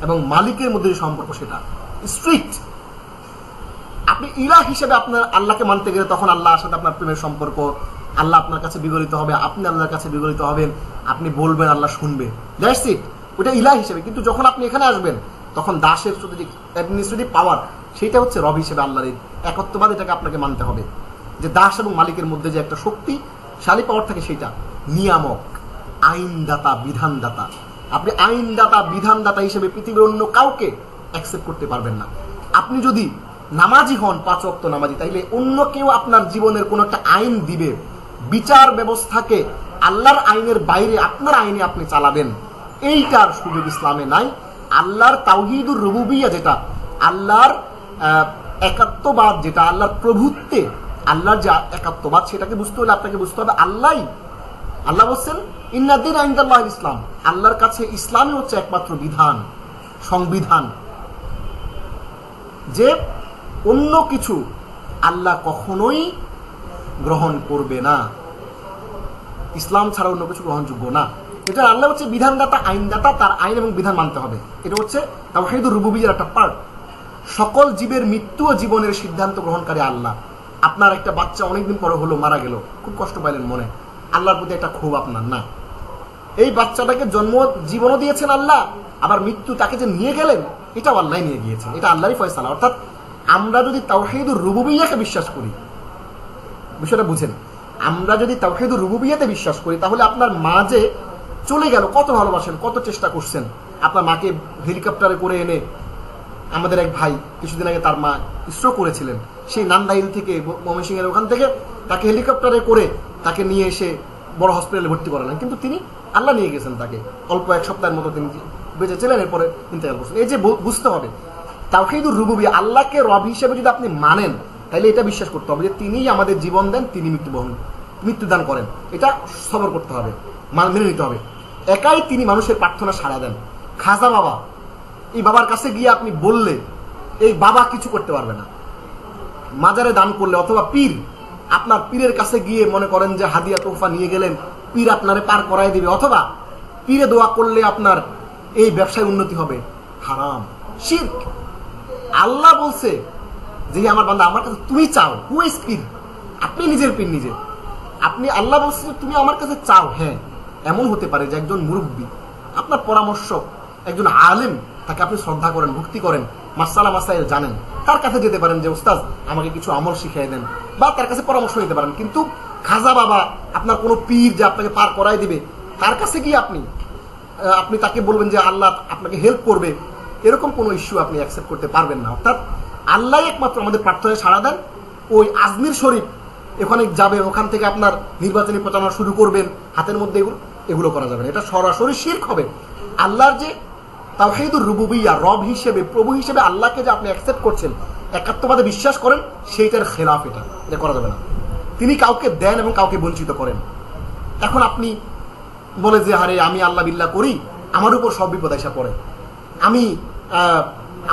এবং মালিকের মধ্যে যে সম্পর্ক, সেটা স্ট্রিক্ট। আপনি ইলাহ হিসেবে আপনার আল্লাহকে মানতে গেলে তখন আল্লাহর সাথে আপনার প্রেমের সম্পর্ক, আল্লাহ আপনার কাছে বিগলিত হবে, আপনি আল্লাহর কাছে বিগলিত হবেন, আপনি বলবেন, আল্লাহ শুনবে, দ্যাটস ইট। ওটা ইলাহ হিসেবে। কিন্তু যখন আপনি এখানে আসবেন তখন দাসের শুধু যে অ্যাডমিনিস্ট্রেটিভ পাওয়ার, সেটা হচ্ছে রব হিসেবে আল্লাহর একত্ববাদ। এটাকে আপনাকে মানতে হবে যে দাস এবং মালিকের মধ্যে যে একটা শক্তিশালী পাওয়ার থাকে, সেটা নিয়ামক, আইনদাতা, বিধানদাতা। আপনি আইনদাতা, বিধানদাতা হিসেবে পৃথিবীর অন্য কাউকে অ্যাকসেপ্ট করতে পারবেন না। আপনি যদি নামাজি হন, 5 ওয়াক্ত নামাজি, তাইলে অন্য কেউ আপনার জীবনের কোনো একটা আইন দিবে, বিচার ব্যবস্থাকে আল্লাহর আইনের বাইরে আপনার আইনে আপনি চালাবেন, এইটার সুযোগ ইসলামে নাই। আল্লাহর তাওহীদুর রুবুবিয়্যা যেটা, আল্লাহর একাত্মবাদ যেটা, আল্লাহর প্রভুত্বে, আল্লাহর যে একাত্মবাদ, সেটাকে বুঝতে হলে আপনাকে বুঝতে হবে আল্লাহ বলছেন ইন্না দীনা ইনদাল্লাহিল ইসলাম, আল্লাহর কাছে ইসলামই হচ্ছে একমাত্র বিধান, সংবিধান। যে অন্য কিছু আল্লাহ কখনোই গ্রহণ করবে না, ইসলাম ছাড়া অন্য কিছু গ্রহণযোগ্য না। এটা আল্লাহ হচ্ছে বিধানদাতা, আইনদাতা, তার আইন এবং বিধান মানতে হবে। এটা হচ্ছে তাওহীদুর রুবুবিয়্যার একটা পার্ট। সকল জীবের মৃত্যু ও জীবনের সিদ্ধান্ত গ্রহণকারী আল্লাহ। আপনার একটা বাচ্চা অনেকদিন পরে হলো, মারা গেল, খুব কষ্ট পাইলেন মনে, আল্লাহর প্রতি একটা ক্ষোভ আপনার না। এই বাচ্চাটাকে জন্ম জীবনও দিয়েছেন আল্লাহ, আবার মৃত্যু তাকে যে নিয়ে গেলেন, এটাও আল্লাহ নিয়ে গিয়েছেন, এটা আল্লাহরই ফয়সালা। অর্থাৎ আমরা যদি তাওহীদুর রুবুবিয়্যাকে বিশ্বাস করি, বিষয়টা বুঝেন, আমরা যদি তাওহীদুর রুবুবিয়্যাতে বিশ্বাস করি, তাহলে আপনার মা যে চলে গেল, কত ভালোবাসেন, কত চেষ্টা করছেন, আপনার মাকে হেলিকপ্টারে করে এনে, আমাদের এক ভাই কিছুদিন আগে তার মা স্ট্রোক করেছিলেন, সেই নান্দাইল থেকে, ময়মনসিংহের ওখান থেকে তাকে হেলিকপ্টারে করে তাকে নিয়ে এসে বড় হসপিটালে ভর্তি করালেন। কিন্তু তিনি আল্লাহ নিয়ে গেছেন তাকে, অল্প 1 সপ্তাহের মতো তিনি বেঁচে ছিলেন, এরপরে ইন্তেকাল করছেন। এই যে বুঝতে হবে তাওহীদুর রুবুবিয়্যা, আল্লাহকে রব হিসেবে যদি আপনি মানেন, তাহলে এটা বিশ্বাস করতে হবে যে তিনিই আমাদের জীবন দেন, তিনি মৃত্যুদান করেন। এটা সবর করতে হবে, মেনে নিতে হবে। একাই তিনি মানুষের প্রার্থনা সাড়া দেন। খাজা বাবা, এই বাবার কাছে গিয়ে আপনি বললে এই বাবা কিছু করতে পারবে না। মাজারে দান করলে, অথবা পীর, আপনার পীরের কাছে গিয়ে মনে করেন যে হাদিয়া তোহফা নিয়ে গেলেন, পীর আপনারে পার করাই দিবে, অথবা পীরে দোয়া করলে আপনার এই ব্যবসায় উন্নতি হবে, হারাম, শিরক। আল্লাহ বলছে যে আমার বান্দা, আমার কাছে তুমি চাও। হু ইজ পীর? আপনি নিজের পীর নিজে। আপনি, আল্লাহ বলছে তুমি আমার কাছে চাও। হ্যাঁ, এমন হতে পারে যে একজন মুরব্বী, আপনার পরামর্শ, একজন আলেম, তাকে আপনি শ্রদ্ধা করেন, ভক্তি করেন, মাসালা মাসাইল জানেন, তার কাছে যেতে পারেন যে ওস্তাদ আমাকে কিছু আমল শিখিয়ে দেন, বা তার কাছে পরামর্শ নিতে পারেন। কিন্তু খাজা বাবা, আপনার কোনো পীর যে আপনাকে পার করাই দিবে, তার কাছে গিয়ে আপনি তাকে বলবেন যে আল্লাহ আপনাকে হেল্প করবে, এরকম কোনো ইস্যু আপনি অ্যাকসেপ্ট করতে পারবেন না। অর্থাৎ আল্লাহ একমাত্র আমাদের প্রার্থনায় সাড়া দেন। ওই আজমির শরীফ, ওখানে যাবেন, ওখান থেকে আপনার নির্বাচনী প্রচারণা শুরু করবেন, হাতের মধ্যে এগুলো করা যাবে না, এটা সরাসরি শিরক হবে। আল্লাহর যে তাওহীদুর রুবুবিয়্যা, রব হিসেবে, প্রভু হিসেবে আল্লাহকে যে আপনি অ্যাকসেপ্ট করছেন, একাত্মবাদে বিশ্বাস করেন, সেইটার খেলাফ এটা করা যাবে না। তিনি কাউকে দেন এবং কাউকে বঞ্চিত করেন। এখন আপনি বলে যে আরে আমি আল্লাহ বিল্লাহ করি, আমার উপর সব বিপদ এসে পড়ে,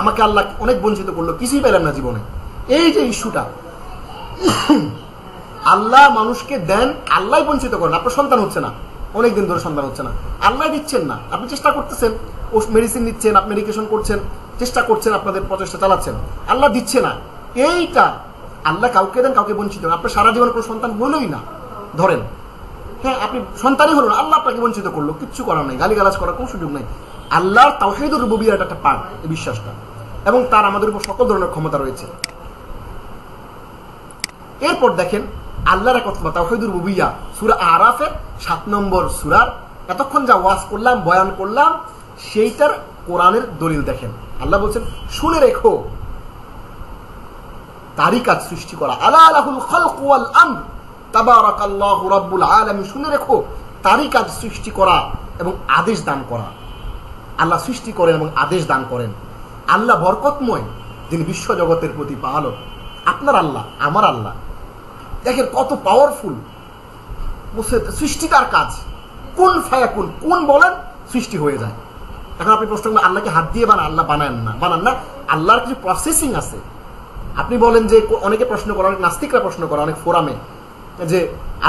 আমাকে আল্লাহ অনেক বঞ্চিত করলো, কিছুই পেলাম না জীবনে। এই যে ইস্যুটা, আল্লাহ মানুষকে দেন, আল্লাহ বঞ্চিত করেন। আপনার সন্তান হচ্ছে না, অনেকদিন ধরে সন্তান হচ্ছে না, আল্লাহ দিচ্ছেন না, আপনি চেষ্টা করতেছেন, ও মেডিসিন নিচ্ছেন, আপনি মেডিকেশন করছেন, চেষ্টা করছেন, আপনাদের প্রচেষ্টা চালাচ্ছেন, আল্লাহ দিচ্ছে না। এইটা আল্লাহ কাউকে দেন, কাউকে বঞ্চিত করেন। আপনার সারা জীবনে কোনো সন্তান হলোই না, ধরেন, হ্যাঁ, আপনি সন্তানই হলো না, আল্লাহ আপনাকে বঞ্চিত করলো, কিচ্ছু করার নাই, গালিগালাজ করার কোনো সুযোগ নাই। আল্লাহর তাওহীদুর রুবুবিয়্যার একটা পার্ট, এই বিশ্বাসটা। এবং তার আমাদের উপর সকল ধরনের ক্ষমতা রয়েছে। এরপর দেখেন আল্লাহর একত্ব তাওহীদুর রুবুবিয়্যাহ সূরা আরাফের 7 নম্বর সূরার এতক্ষণ যা ওয়াজ করলাম, বয়ান করলাম, সেইটার কোরআনের দলিল দেখেন। আল্লাহ বলছেন শুনে রেখো তারই কাজ সৃষ্টি করা, আলা লাহুল খালকু ওয়াল আমর তাবারাকাল্লাহু রাব্বুল আলামিন। শুনে রেখো তারই কাজ সৃষ্টি করা এবং আদেশ দান করা। আল্লাহ সৃষ্টি করেন এবং আদেশ দান করেন। আল্লাহ বরকতময়, যিনি বিশ্ব জগতের প্রতিপালক। আপনার আল্লাহ, আমার আল্লাহ, দেখেন কত পাওয়ারফুল। সৃষ্টি তার কাজ, কোন ফায়াকুন, কোন বলেন সৃষ্টি হয়ে যায়। এখন আপনি প্রশ্ন করবেন আল্লাহকে হাত দিয়ে বানান? আল্লাহ বানান না। আল্লাহর কিছু প্রসেসিং আছে। আপনি বলেন যে অনেকে প্রশ্ন করে, অনেক নাস্তিকরা প্রশ্ন করে অনেক ফোরামে, যে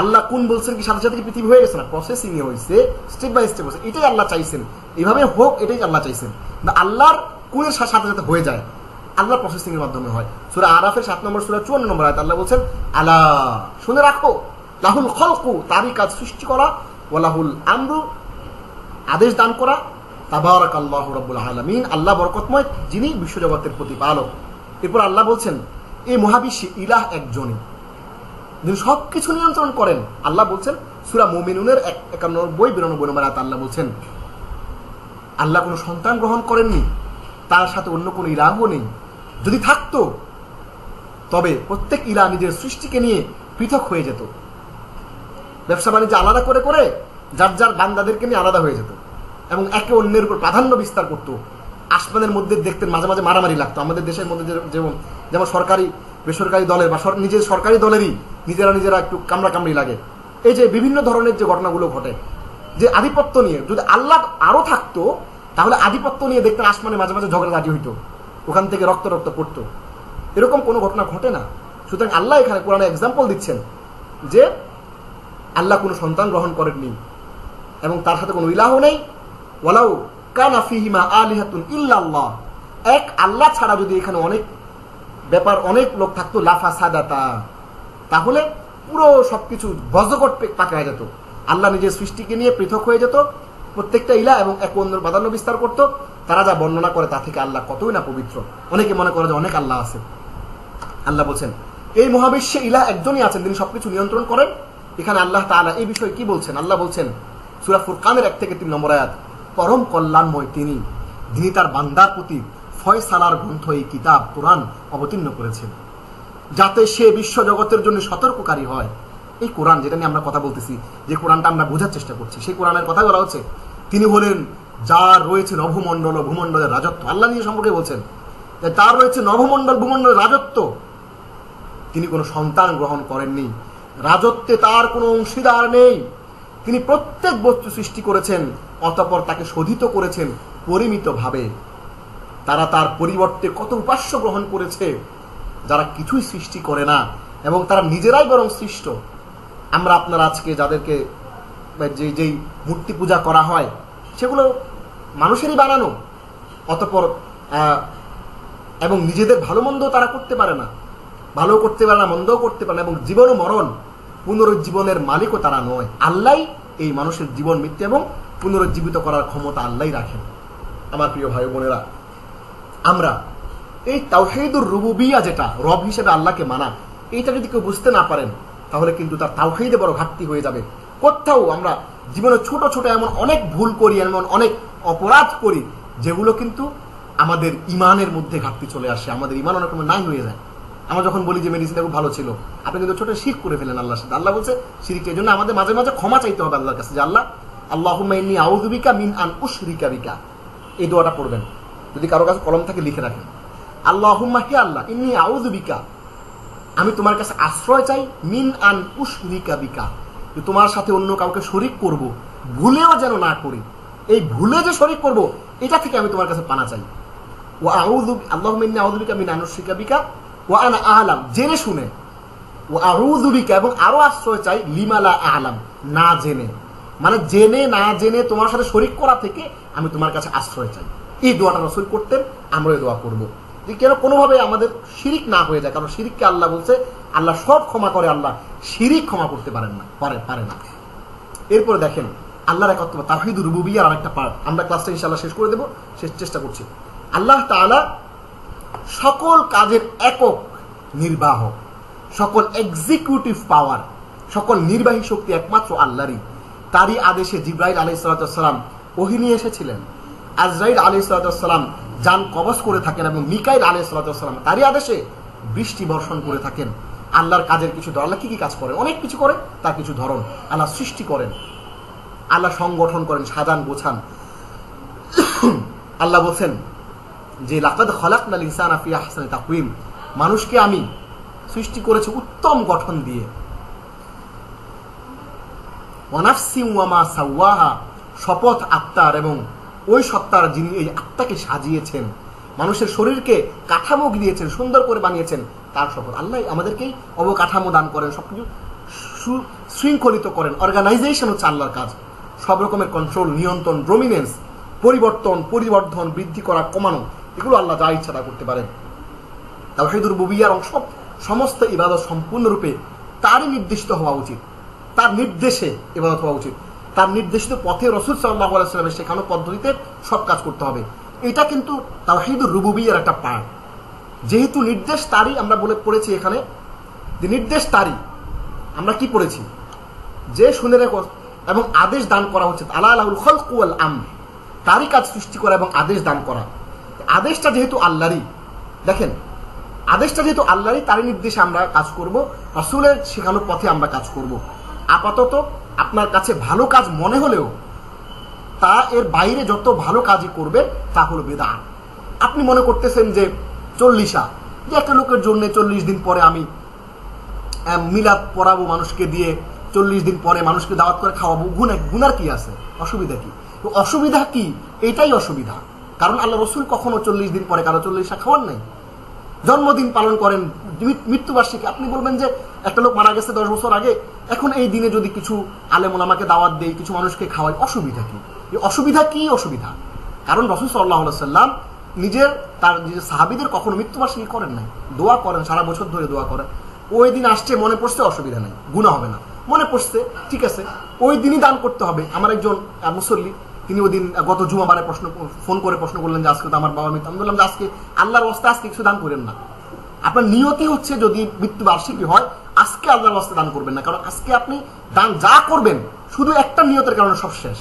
আল্লাহ কোন বলছেন কি সাথে সাথে কি পৃথিবী হয়ে গেছে না? প্রসেসিং এ হয়েছে, স্টেপ বাই স্টেপ হয়েছে। এটাই আল্লাহ চাইছেন, এইভাবে হোক, এটাই আল্লাহ চাইছেন। আল্লাহর কোনের সাথে সাথে হয়ে যায়, আল্লাহ প্রসেসিং এর মাধ্যমে হয়। সূরা আরাফের 7 নম্বর সূরা 54 নম্বর আয়াত আল্লাহ বলছেন আলা শুনে রাখো লাহুল খালকু তারই কাজ সৃষ্টি করা, ওয়া লাহুল আমরু আদেশ দান করা, তাবারাকাল্লাহু রাব্বুল আলামিন আল্লাহ বরকতময়, যিনি বিশ্বজগতের প্রতিপালক। এরপর আল্লাহ বলছেন এই মহাবিশ্বে ইলাহ একজনই, যিনি সবকিছু নিয়ন্ত্রণ করেন। আল্লাহ বলছেন সূরা মুমিনুনের 91-92 নম্বর আয়াত আল্লাহ বলছেন আল্লাহ কোনো সন্তান গ্রহণ করেননি, তার সাথে অন্য কোনো ইলাহ নেই। যদি থাকতো তবে প্রত্যেক ইলাহ নিজের সৃষ্টিকে নিয়ে পৃথক হয়ে যেত, ব্যবসা বাণিজ্য আলাদা করে করে যার যার বান্দাদেরকে নিয়ে আলাদা হয়ে যেত এবং একে অন্যের উপর প্রাধান্য বিস্তার করতো। আসমানের মধ্যে দেখতেন মাঝে মাঝে মারামারি লাগতো। আমাদের দেশের মধ্যে যেমন সরকারি বেসরকারি দলের বা নিজের সরকারি দলেরই নিজেরা একটু কামড়াকামড়ি লাগে। এই যে বিভিন্ন ধরনের যে ঘটনাগুলো ঘটে, যে আধিপত্য নিয়ে, যদি আল্লাহ আরো থাকতো তাহলে আধিপত্য নিয়ে দেখতেন আসমানে মাঝে মাঝে ঝগড়াঝাটি হইতো, ওখান থেকে রক্ত পড়তো। এরকম কোনো ঘটনা ঘটে না। সুতরাং আল্লাহ এখানে কোরআনে এক্সাম্পল দিচ্ছেন যে আল্লাহ কোনো সন্তান গ্রহণ করেননি এবং তার সাথে কোনো ইলাহ নেই। ওয়ালাউ কানা ফিহিমা আলিহাতুন ইল্লাল্লাহ, এক আল্লাহ ছাড়া যদি এখানে অনেক ব্যাপার, অনেক লোক থাকতো, লাফাসাদাতা, তাহলে পুরো সবকিছু বজ্রকট পাকা হয়ে যেত। আল্লাহ নিজের সৃষ্টিকে নিয়ে পৃথক হয়ে যেত, প্রত্যেকটা ইলাহ এবং এক অন্যের প্রাধান্য বিস্তার করতো। তারা যা বর্ণনা করে তা থেকে আল্লাহ কতই না পবিত্র। অনেকে মনে করে যে অনেক আল্লাহ আছে। আল্লাহ বলছেন এই মহাবিশ্বে ইলাহ একজনই আছেন, তিনি সবকিছু নিয়ন্ত্রণ করেন। এখানে আল্লাহ তাআলা এই বিষয়ে কি বলছেন? আল্লাহ বলছেন সূরা ফুরকানের 1-3 নম্বর আয়াত, পরম কল্যাণময় তিনি, যিনি তার বান্দার প্রতি ফয়সালার গ্রন্থ এই কিতাব কোরআন অবতীর্ণ করেছেন, যাতে সে বিশ্ব জগতের জন্য সতর্ককারী হয়। এই কোরআন যেটা নিয়ে আমরা কথা বলতেছি, যে কোরআনটা আমরা বোঝার চেষ্টা করছি, সেই কোরআনের কথা বলা হচ্ছে। তিনি হলেন যার রয়েছে নভমণ্ডল ও ভূমণ্ডলের রাজত্ব। আল্লাহ নিজে সম্পর্কে বলছেন তার রয়েছে নভমণ্ডল ভূমণ্ডলের রাজত্ব। তিনি কোনো সন্তান গ্রহণ করেননি, রাজত্বে তার কোনো অংশীদার নেই। তিনি প্রত্যেক বস্তু সৃষ্টি করেছেন, অতঃপর তাকে শোধিত করেছেন পরিমিতভাবে। তারা তার পরিবর্তে কত উপাস্য গ্রহণ করেছে যারা কিছুই সৃষ্টি করে না এবং তারা নিজেরাই বরং সৃষ্ট। আমরা আপনারা আজকে যাদেরকে যেই মূর্তি পূজা করা হয় সেগুলো মানুষেরই বানানো, অতঃপর এবং নিজেদের ভালো মন্দ তারা করতে পারে না, ভালো করতে পারে না, মন্দও করতে পারে না, এবং জীবন ও মরণ পুনরুজ্জীবনের মালিকও তারা নয়। আল্লাহ এই মানুষের জীবন মৃত্যু এবং পুনরুজ্জীবিত করার ক্ষমতা আল্লাহ রাখেন। আমার প্রিয় ভাই বোনেরা, আমরা এই তাওহীদুর রুবুবিয়্যাহ, যেটা রব হিসেবে আল্লাহকে মানা, এইটা যদি কেউ বুঝতে না পারেন তাহলে কিন্তু তার তাওহীদে বড় ঘাটতি হয়ে যাবে। কোথাও আমরা জীবনে ছোট ছোট এমন অনেক ভুল করি, এমন অনেক অপরাধ করি যেগুলো কিন্তু আমাদের ইমানের মধ্যে ঘাটতি চলে আসে, আমাদের ইমান অনেক সময় নাই হয়ে যায়। আমরা যখন বলি যে মেডিসিনটা খুব ভালো ছিল, আপনি কিন্তু ছোট শিরক করে ফেলেন আল্লাহর সাথে। আল্লাহ বলছে শিরকটা, এই জন্য আমাদের মাঝে মাঝে ক্ষমা চাইতে হবে আল্লাহর কাছে, যে আল্লাহ আল্লাহুম্মা ইন্নী আউযু বিকা মিন আন উশরিকা বিকা। এই দোয়াটা পড়বেন, যদি কারো কাছে কলম থাকে লিখে রাখেন। আল্লাহুম্মা, হে আল্লাহ, ইন্নী আউযু বিকা, আমি তোমার কাছে আশ্রয় চাই, মিন আন উশরিকা বিকা, তোমার সাথে অন্য কাউকে শরীক করব, ভুলেও যেন না করি। এই ভুলে যে শরীক করব এটা থেকে আমি তোমার কাছে পানা চাই। ওয়া আউযু আল্লাহুম্মা ইন্নী আউযু বিকা মিন আন উশরিকা বিকা ওয়া আনা আ'লাম, জেনে শুনে, ওয়া আউযু বিকা, এবং আরো আশ্রয় চাই লিমা লা আ'লাম, না জেনে, মানে জেনে না জেনে তোমার সাথে শরীক করা থেকে আমি তোমার কাছে আশ্রয় চাই। এই দোয়াটা রাসূল করতেন, আমরা এই দোয়া করব, যে কেন কোনোভাবে আমাদের শিরিক না হয়ে যায়। কারণ শিরিককে আল্লাহ বলছে আল্লাহ সব ক্ষমা করে, আল্লাহ শিরিক ক্ষমা করতে পারে না। এরপরে দেখেন আল্লাহর একত্ব তাওহীদুর রুবুবিয়্যাহর আরেকটা পার্ট, আমরা ক্লাসটা ইনশাআল্লাহ শেষ করে দেব, শেষ চেষ্টা করছি। আল্লাহ তাআলা সকল কাজের একক নির্বাহক, সকল এক্সিকিউটিভ পাওয়ার, সকল নির্বাহী শক্তি একমাত্র আল্লাহরই। তারই আদেশে জিবরাইল আলাইহিস সালাম ওহী নিয়ে এসেছিলেন, আজরাইল আলাইহিস সালাম জান কবজ করে থাকেন, এবং মিকাইল আলাইহিস সালাম তারই আদেশে বৃষ্টি বর্ষণ করে থাকেন। আল্লাহর কাজের কিছু ধরন, আল্লাহ কি কাজ করেন? অনেক কিছু করে, তার কিছু ধরন। আল্লাহ সৃষ্টি করেন, আল্লাহ সংগঠন করেন, সাজান গোছান। আল্লাহ বলছেন যে লাকাদ খালাকনাল ইনসানা ফি আহসানি তাকওয়িম, মানুষকে আমি সৃষ্টি করেছি উত্তম গঠন দিয়ে। ওয়া নাফসিন ওয়া মা সাওয়াহা, শপথ আত্মার এবং ওই সত্তার যিনি এই আত্মাকে সাজিয়েছেন, মানুষের শরীরকে কাঠামো দিয়েছেন, সুন্দর করে বানিয়েছেন, তার শপথ। আল্লাহ আমাদেরকেই অবকাঠামো দান করেন, সবকিছু শৃঙ্খলিত করেন। অর্গানাইজেশন হচ্ছে আল্লাহর কাজ, সব রকমের কন্ট্রোল, নিয়ন্ত্রণ, ডোমিনেন্স, পরিবর্তন, পরিবর্ধন, বৃদ্ধি করা, কমানো, এগুলো আল্লাহ যা ইচ্ছা তা করতে পারেন। তাওহীদুর রুবুবিয়্যার অংশ, সমস্ত ইবাদত সম্পূর্ণরূপে তারই নির্দিষ্ট হওয়া উচিত, তার নির্দেশে ইবাদত হওয়া উচিত, তার নির্দেশিত পথে রাসূল সাল্লাল্লাহু আলাইহি ওয়াসাল্লামের শেখানো পদ্ধতিতে সব কাজ করতে হবে। এটা কিন্তু তাওহীদুর রুবুবিয়্যার একটা পার্ট। যেহেতু নির্দেশ তারই, আমরা বলে পড়েছি এখানে যে নির্দেশ তারই, আমরা কি পড়েছি যে শুনে রেখো, এবং আদেশ দান করা হচ্ছে আলা লাহুল খালকু ওয়াল আমর, তারই কাজ সৃষ্টি করা এবং আদেশ দান করা। আদেশটা যেহেতু আল্লাহরই, দেখেন আদেশটা যেহেতু আল্লাহরই, তারই নির্দেশে আমরা কাজ করব, রাসূলের শেখানো পথে আমরা কাজ করব। আপাতত আপনার কাছে ভালো কাজ মনে হলেও তা এর বাইরে যত ভালো কাজই করবে তা হলো বিদআত। আপনি মনে করতেছেন যে 40 যে একটা লোকের জন্য 40 দিন পরে আমি মিলাদ পড়াবো মানুষকে দিয়ে, 40 দিন পরে মানুষকে দাওয়াত করে খাওয়াবো, গুনার কি আছে? অসুবিধা কি? তো অসুবিধা কি? এটাই অসুবিধা। কারণ আল্লাহ রাসূল কখনো 40 দিন পরে কারো 40 খাওয়ান নাই। জন্মদিন পালন করেন, মৃত্যুবার্ষিকী, আপনি বলবেন যে একটা লোক মারা গেছে 10 বছর আগে, এখন এই দিনে যদি কিছু আলেম ওলামাকে দাওয়াত দেই, কিছু মানুষকে খাওয়াই, অসুবিধা কি? এই অসুবিধা কি? অসুবিধা কারণ রাসূল সাল্লাল্লাহু আলাইহি ওয়াসাল্লাম তার নিজের সাহাবীদের কখনো মৃত্যুবার্ষিকী করেন নাই, দোয়া করেন, সারা বছর ধরে দোয়া করেন। ওই দিন আসছে, মনে পড়ছে, অসুবিধা নাই, গুনাহ হবে না। মনে পড়ছে, ঠিক আছে, ওই দিনই দান করতে হবে। আমার একজন মুসল্লি, তিনি ওই দিন গত জুমাবারে ফোন করে প্রশ্ন করলেন যে আজকে তো আমার বাবা মৃত্যু। আমি বললাম যে আজকে আল্লাহর ওয়াস্তে আজকে কিছু দান করেন না। আপনার নিয়তি হচ্ছে যদি মৃত্যুবার্ষিকী হয় আজকে আল্লাহর ওয়াস্তে দান করবেন না, কারণ আজকে আপনি দান যা করবেন শুধু একটা নিয়তের কারণে সব শেষ।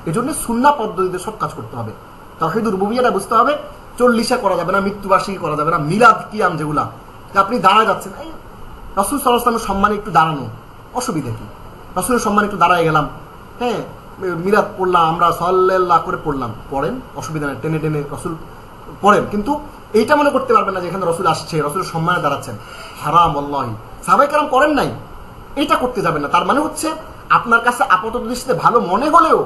এই জন্য সুন্নাহ পদ্ধতিতে সব কাজ করতে হবে। তাওহীদুর রুবুবিয়্যাটা বুঝতে হবে। 40 করা যাবে না, মৃত্যুবার্ষিকী করা যাবে না, মিলাদ কিয়াম যেগুলা আপনি দাঁড়ায় যাচ্ছেন, এই রাসূল সাল্লাল্লাহু আলাইহি ওয়াসাল্লামের সম্মানে একটু দাঁড়ানো, অসুবিধা কি? রাসূলের সম্মানে একটু দাঁড়ায় গেলাম, হ্যাঁ, মিলাদ পড়লাম, আমরা সাল্লাল্লাহু করে পড়লাম, পড়েন, অসুবিধা নেই, টেনে টেনে রাসূল পড়েন, কিন্তু এইটা মনে করতে পারবেন না যে এখানে রাসূল আসছে, রাসূলের সম্মানে দাঁড়াচ্ছেন, হারাম। আল্লাহি সাহাবায়ে কেরাম করেন নাই, এটা করতে যাবেন না। তার মানে হচ্ছে আপনার কাছে আপাতত দৃষ্টিতে ভালো মনে হলেও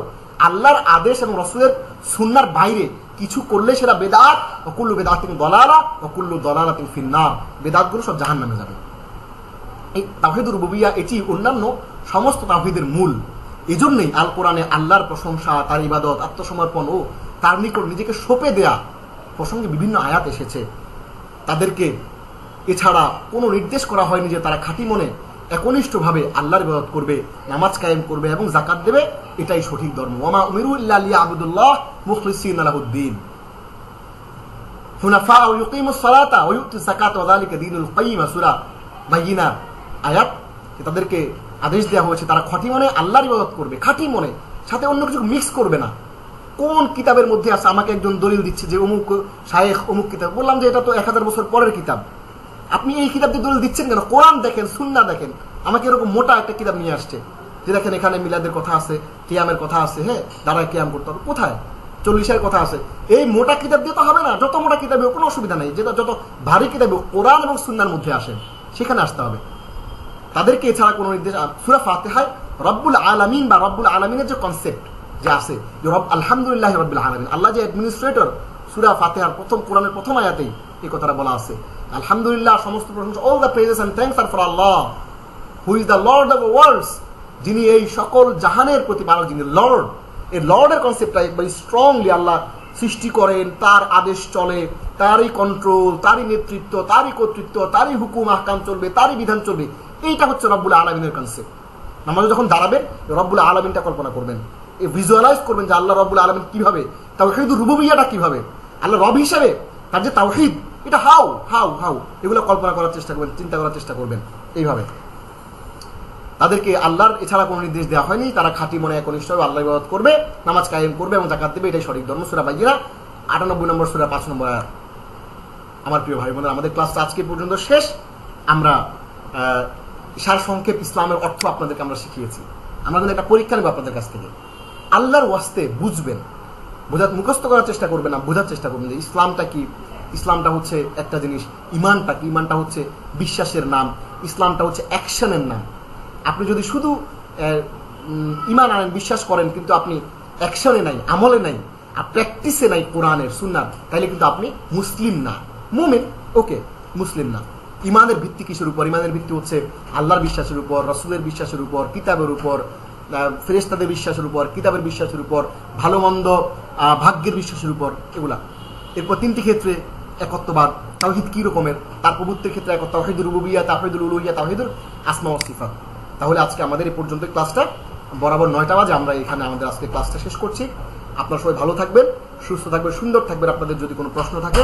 আল্লাহর আদেশ এবং রাসূলের সুন্নাহর বাইরে কিছু করলে সেটা বেদাত, ওয়া কুল্লু বিদআতিন দালালাহ ওয়া কুল্লু দালালাতিন ফিন্নার, বেদাতগুলো সব জাহান্নামে যাবে। এই তাওহীদুর রুবুবিয়্যা এটি অন্যান্য সমস্ত তাওহীদের মূল। এজন্যই আল কোরআনে আল্লাহর প্রশংসা, তার ইবাদত, আত্মসমর্পণ ও তার নিকট নিজেকে সঁপে দেয়া প্রসঙ্গে বিভিন্ন আয়াত এসেছে। তাদেরকে এছাড়া কোনো নির্দেশ করা হয়নি যে তারা খাঁটি মনে একনিষ্ঠভাবে আল্লাহর ইবাদত করবে, নামাজ কায়েম করবে এবং যাকাত দেবে, এটাই সঠিক ধর্ম। ওয়ামা উমিরু ইল্লা লিয়াবুদুল্লাহ মুখলিসিনা লাহুদ্দিন হুনাফা ওয়া ইউকিমুস সালাতা ওয়া ইউতুজ যাকাতা ওয়া যালিকা দীনুল কাইয়্যিম, সূরা বাইয়িনা আয়াত। তাদেরকে আদেশ দেওয়া হয়েছে তারা খাঁটি মনে আল্লাহর ইবাদত করবে, খাঁটি মনে, সাথে অন্য কিছু মিক্স করবে না। কোন কিতাবের মধ্যে আছে? আমাকে একজন দলিল দিচ্ছে যে অমুক শায়েখ অমুক কিতাব, বললাম যে এটা তো 1000 বছর পরের কিতাব, আপনি এই কিতাব দিয়ে দলিল দিচ্ছেন কেন? কোরআন দেখেন, সুন্নাহ দেখেন। আমাকে এরকম মোটা একটা কিতাব নিয়ে আসছে যে দেখেন এখানে মিলাদের কথা আছে, কিয়ামের কথা আছে, হ্যাঁ, দাঁড়ায় কিয়াম করতে হবে, কোথায় 40 কথা আছে? এই মোটা কিতাব দিয়ে তো হবে না, যত মোটা কিতাবে কোনো অসুবিধা নেই, যেটা যত ভারী কিতাবে কোরআন এবং সুন্নাহর মধ্যে আসে সেখানে আসতে হবে। তাদেরকে এছাড়া কোনো নির্দেশ, সূরা ফাতিহায় রব্বুল আলামিন বা রব্বুল আলামিনের যে কনসেপ্ট যে আছে, যে রব আলহামদুলিল্লাহি রাব্বিল আলামিন, আল্লাহ যে অ্যাডমিনিস্ট্রেটর, সূরা ফাতিহার কোরআনের প্রথম আয়াতেই এই কথাটা বলা আছে, আলহামদুলিল্লাহ, সমস্ত প্রশংসা, all the praises and thanks are for Allah who is the lord of the worlds, যিনি এই সকল জাহানের প্রতিপালক, যিনি লর্ড। এই লর্ডের কনসেপ্টটা একবার স্ট্রংলি আল্লাহ সৃষ্টি করেন, তার আদেশ চলে, তারই কন্ট্রোল, তারই নেতৃত্ব, তারই কর্তৃত্ব, তারই হুকুম আহকাম চলবে, তারই বিধান চলবে। এইটা হচ্ছে রব্বুল আলামিনের কনসেপ্ট। নামাজে যখন দাঁড়াবেন রব্বুল আলামিনটা কল্পনা করবেন, ভিজুয়ালাইজ করবেন যে আল্লাহ রব্বুল আলামিন কিভাবে, তাওহীদুর রুবুবিয়্যাটা কিভাবে, আল্লাহ রব হিসেবে তার যে তাওহীদ, এটা হাউ হাউ হাউ এগুলো কল্পনা করার চেষ্টা করবেন, চিন্তা করার চেষ্টা করবেন। এইভাবে তাদেরকে আল্লাহর এছাড়া কোনো নির্দেশ দেওয়া হয়নি, তারা খাঁটি মনে একনিষ্ঠভাবে আল্লাহ ইবাদত করবে, নামাজ কায়েম করবে এবং যাকাত দেবে, এটাই সঠিক ধর্ম। সূরা বাইয়িনা 98 নম্বর সূরা 5 নম্বর আয়াত। আমার প্রিয় ভাই বোনেরা, আমাদের ক্লাসটা আজকে পর্যন্ত শেষ। আমরা সারসংক্ষেপ ইসলামের অর্থ আপনাদেরকে আমরা শিখিয়েছি। আমরা কিন্তু একটা পরীক্ষা নেব আপনাদের কাছ থেকে। আল্লাহর ওয়াস্তে বুঝবেন, মুখস্থ করার চেষ্টা করবেন না, বোঝার চেষ্টা করবেন যে ইসলামটা কি। ইসলামটা হচ্ছে একটা জিনিস, ইমানটা কি? ইমানটা হচ্ছে বিশ্বাসের নাম, ইসলামটা হচ্ছে অ্যাকশনের নাম। আপনি যদি শুধু ইমান আনেন, বিশ্বাস করেন, কিন্তু আপনি অ্যাকশনে নাই, আমলে নাই, প্র্যাকটিসে নাই কোরআনের সুন্নাহর, তাহলে কিন্তু আপনি মুসলিম না। মুমিন ওকে, মুসলিম না। ইমানের ভিত্তি কিসের উপর? ইমানের ভিত্তি হচ্ছে আল্লাহর বিশ্বাসের উপর, রাসূলের বিশ্বাসের উপর, কিতাবের উপর, ফেরেশতাদের বিশ্বাসের উপর, কিতাবের বিশ্বাসের উপর, ভালো মন্দ ভাগ্যের বিশ্বাসের উপর, এগুলা। এরপর 3টি ক্ষেত্রে একত্ববাদ, তাওহীদ কি রকমের, তার প্রভুত্বের ক্ষেত্রে একত্ব, তাওহীদুল রুবুবিয়্যাহ, তাওহীদুল উলুহিয়্যাহ, তাওহীদুল আসমা ওয়াস সিফাত। তাহলে আজকে আমাদের এই পর্যন্ত ক্লাসটা বরাবর 9টা বাজে আমরা এখানে আমাদের আজকে ক্লাসটা শেষ করছি। আপনারা সবাই ভালো থাকবেন, সুস্থ থাকবেন, সুন্দর থাকবেন। আপনাদের যদি কোনো প্রশ্ন থাকে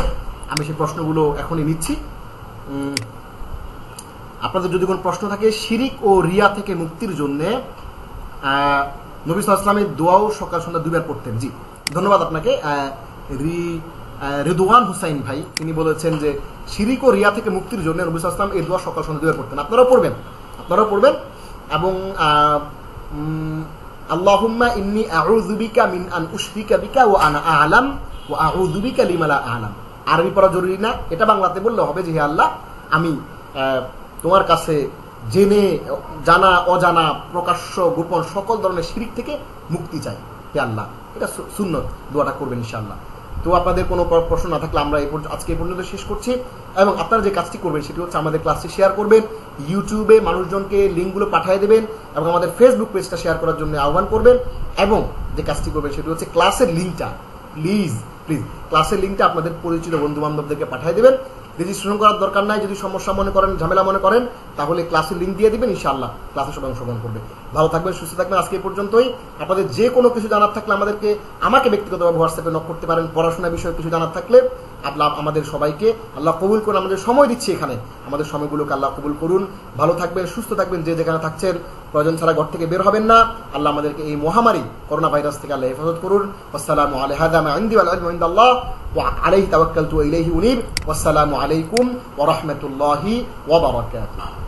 আমি সেই প্রশ্নগুলো এখনই নিচ্ছি। আপনাদের যদি কোনো প্রশ্ন থাকে, শিরিক ও রিয়া থেকে মুক্তির জন্য নবী সাল্লাল্লাহু আলাইহি ওয়াসাল্লামের দোয়াও সকাল সন্ধ্যা 2 বার পড়তেন। জি, ধন্যবাদ আপনাকে রিদওয়ান হুসাইন ভাই। তিনি বলেছেন যে শিরিক ও রিয়া থেকে মুক্তির জন্য নবী সাল্লাল্লাহু আলাইহি ওয়াসাল্লাম এই দোয়া সকাল সন্ধ্যা 2 বার পড়তেন। আপনারাও পড়বেন। এবং আল্লাহুম্মা ইন্নী আউযু বিকা মিন আন উশরিকা বিকা ওয়া আনা আ'লাম ওয়া আউযু বিকা লিমা লা আ'লাম। আরবি পড়া জরুরি না, এটা বাংলাতে বললে হবে যে হে আল্লাহ, আমি তোমার কাছে জেনে, জানা, অজানা, প্রকাশ্য, গোপন সকল ধরনের শিরিক থেকে মুক্তি চাই হে আল্লাহ। এটা সুন্নত, দোয়াটা করবেন ইনশাআল্লাহ। তো আপনাদের কোনো প্রশ্ন না থাকলে আমরা আজকে এই পর্যন্ত শেষ করছি। এবং আপনারা যে কাজটি করবেন সেটি হচ্ছে আমাদের ক্লাসটি শেয়ার করবেন, ইউটিউবে মানুষজনকে লিঙ্কগুলো পাঠিয়ে দেবেন এবং আমাদের ফেসবুক পেজটা শেয়ার করার জন্য আহ্বান করবেন। এবং যে কাজটি করবেন সেটি হচ্ছে ক্লাসের লিঙ্কটা প্লিজ ক্লাসের লিঙ্কটা আপনাদের পরিচিত বন্ধু বান্ধবদেরকে পাঠিয়ে দেবেন। রেজিস্ট্রেশন করার দরকার নাই, যদি সমস্যা মনে করেন, ঝামেলা মনে করেন, তাহলে ক্লাসের লিঙ্ক দিয়ে দিবেন, ইনশাআল্লাহ ক্লাসে সবাই অংশগ্রহণ করবে। ভালো থাকবেন, সুস্থ থাকবেন। আজকে এই পর্যন্তই। আপনাদের যে কোনো কিছু জানার থাকলে আমাকে ব্যক্তিগতভাবে হোয়াটসঅ্যাপে নক করতে পারেন। পড়াশোনা বিষয়ে কিছু জানার থাকলে আল্লাহ আমাদের সবাইকে আল্লাহ কবুল করুন। আমাদের সময় দিচ্ছি এখানে, আমাদের সময়গুলোকে আল্লাহ কবুল করুন। ভালো থাকবেন, সুস্থ থাকবেন, যে যেখানে থাকছেন প্রয়োজন ছাড়া ঘর থেকে বের হবেন না। আল্লাহ আমাদেরকে এই মহামারী করোনা ভাইরাস থেকে আল্লাহ হেফাজত করুন। আসসালামু আলাইকুম হাযা মা ইনদি ওয়াল ইলমু ইনদাল্লাহ ওয়া আলাইহি তাওয়াক্কালতু ওয়া ইলাইহি উনীব। ওয়াসসালামু আলাইকুম ওয়া রাহমাতুল্লাহি ওয়া বারাকাতুহু।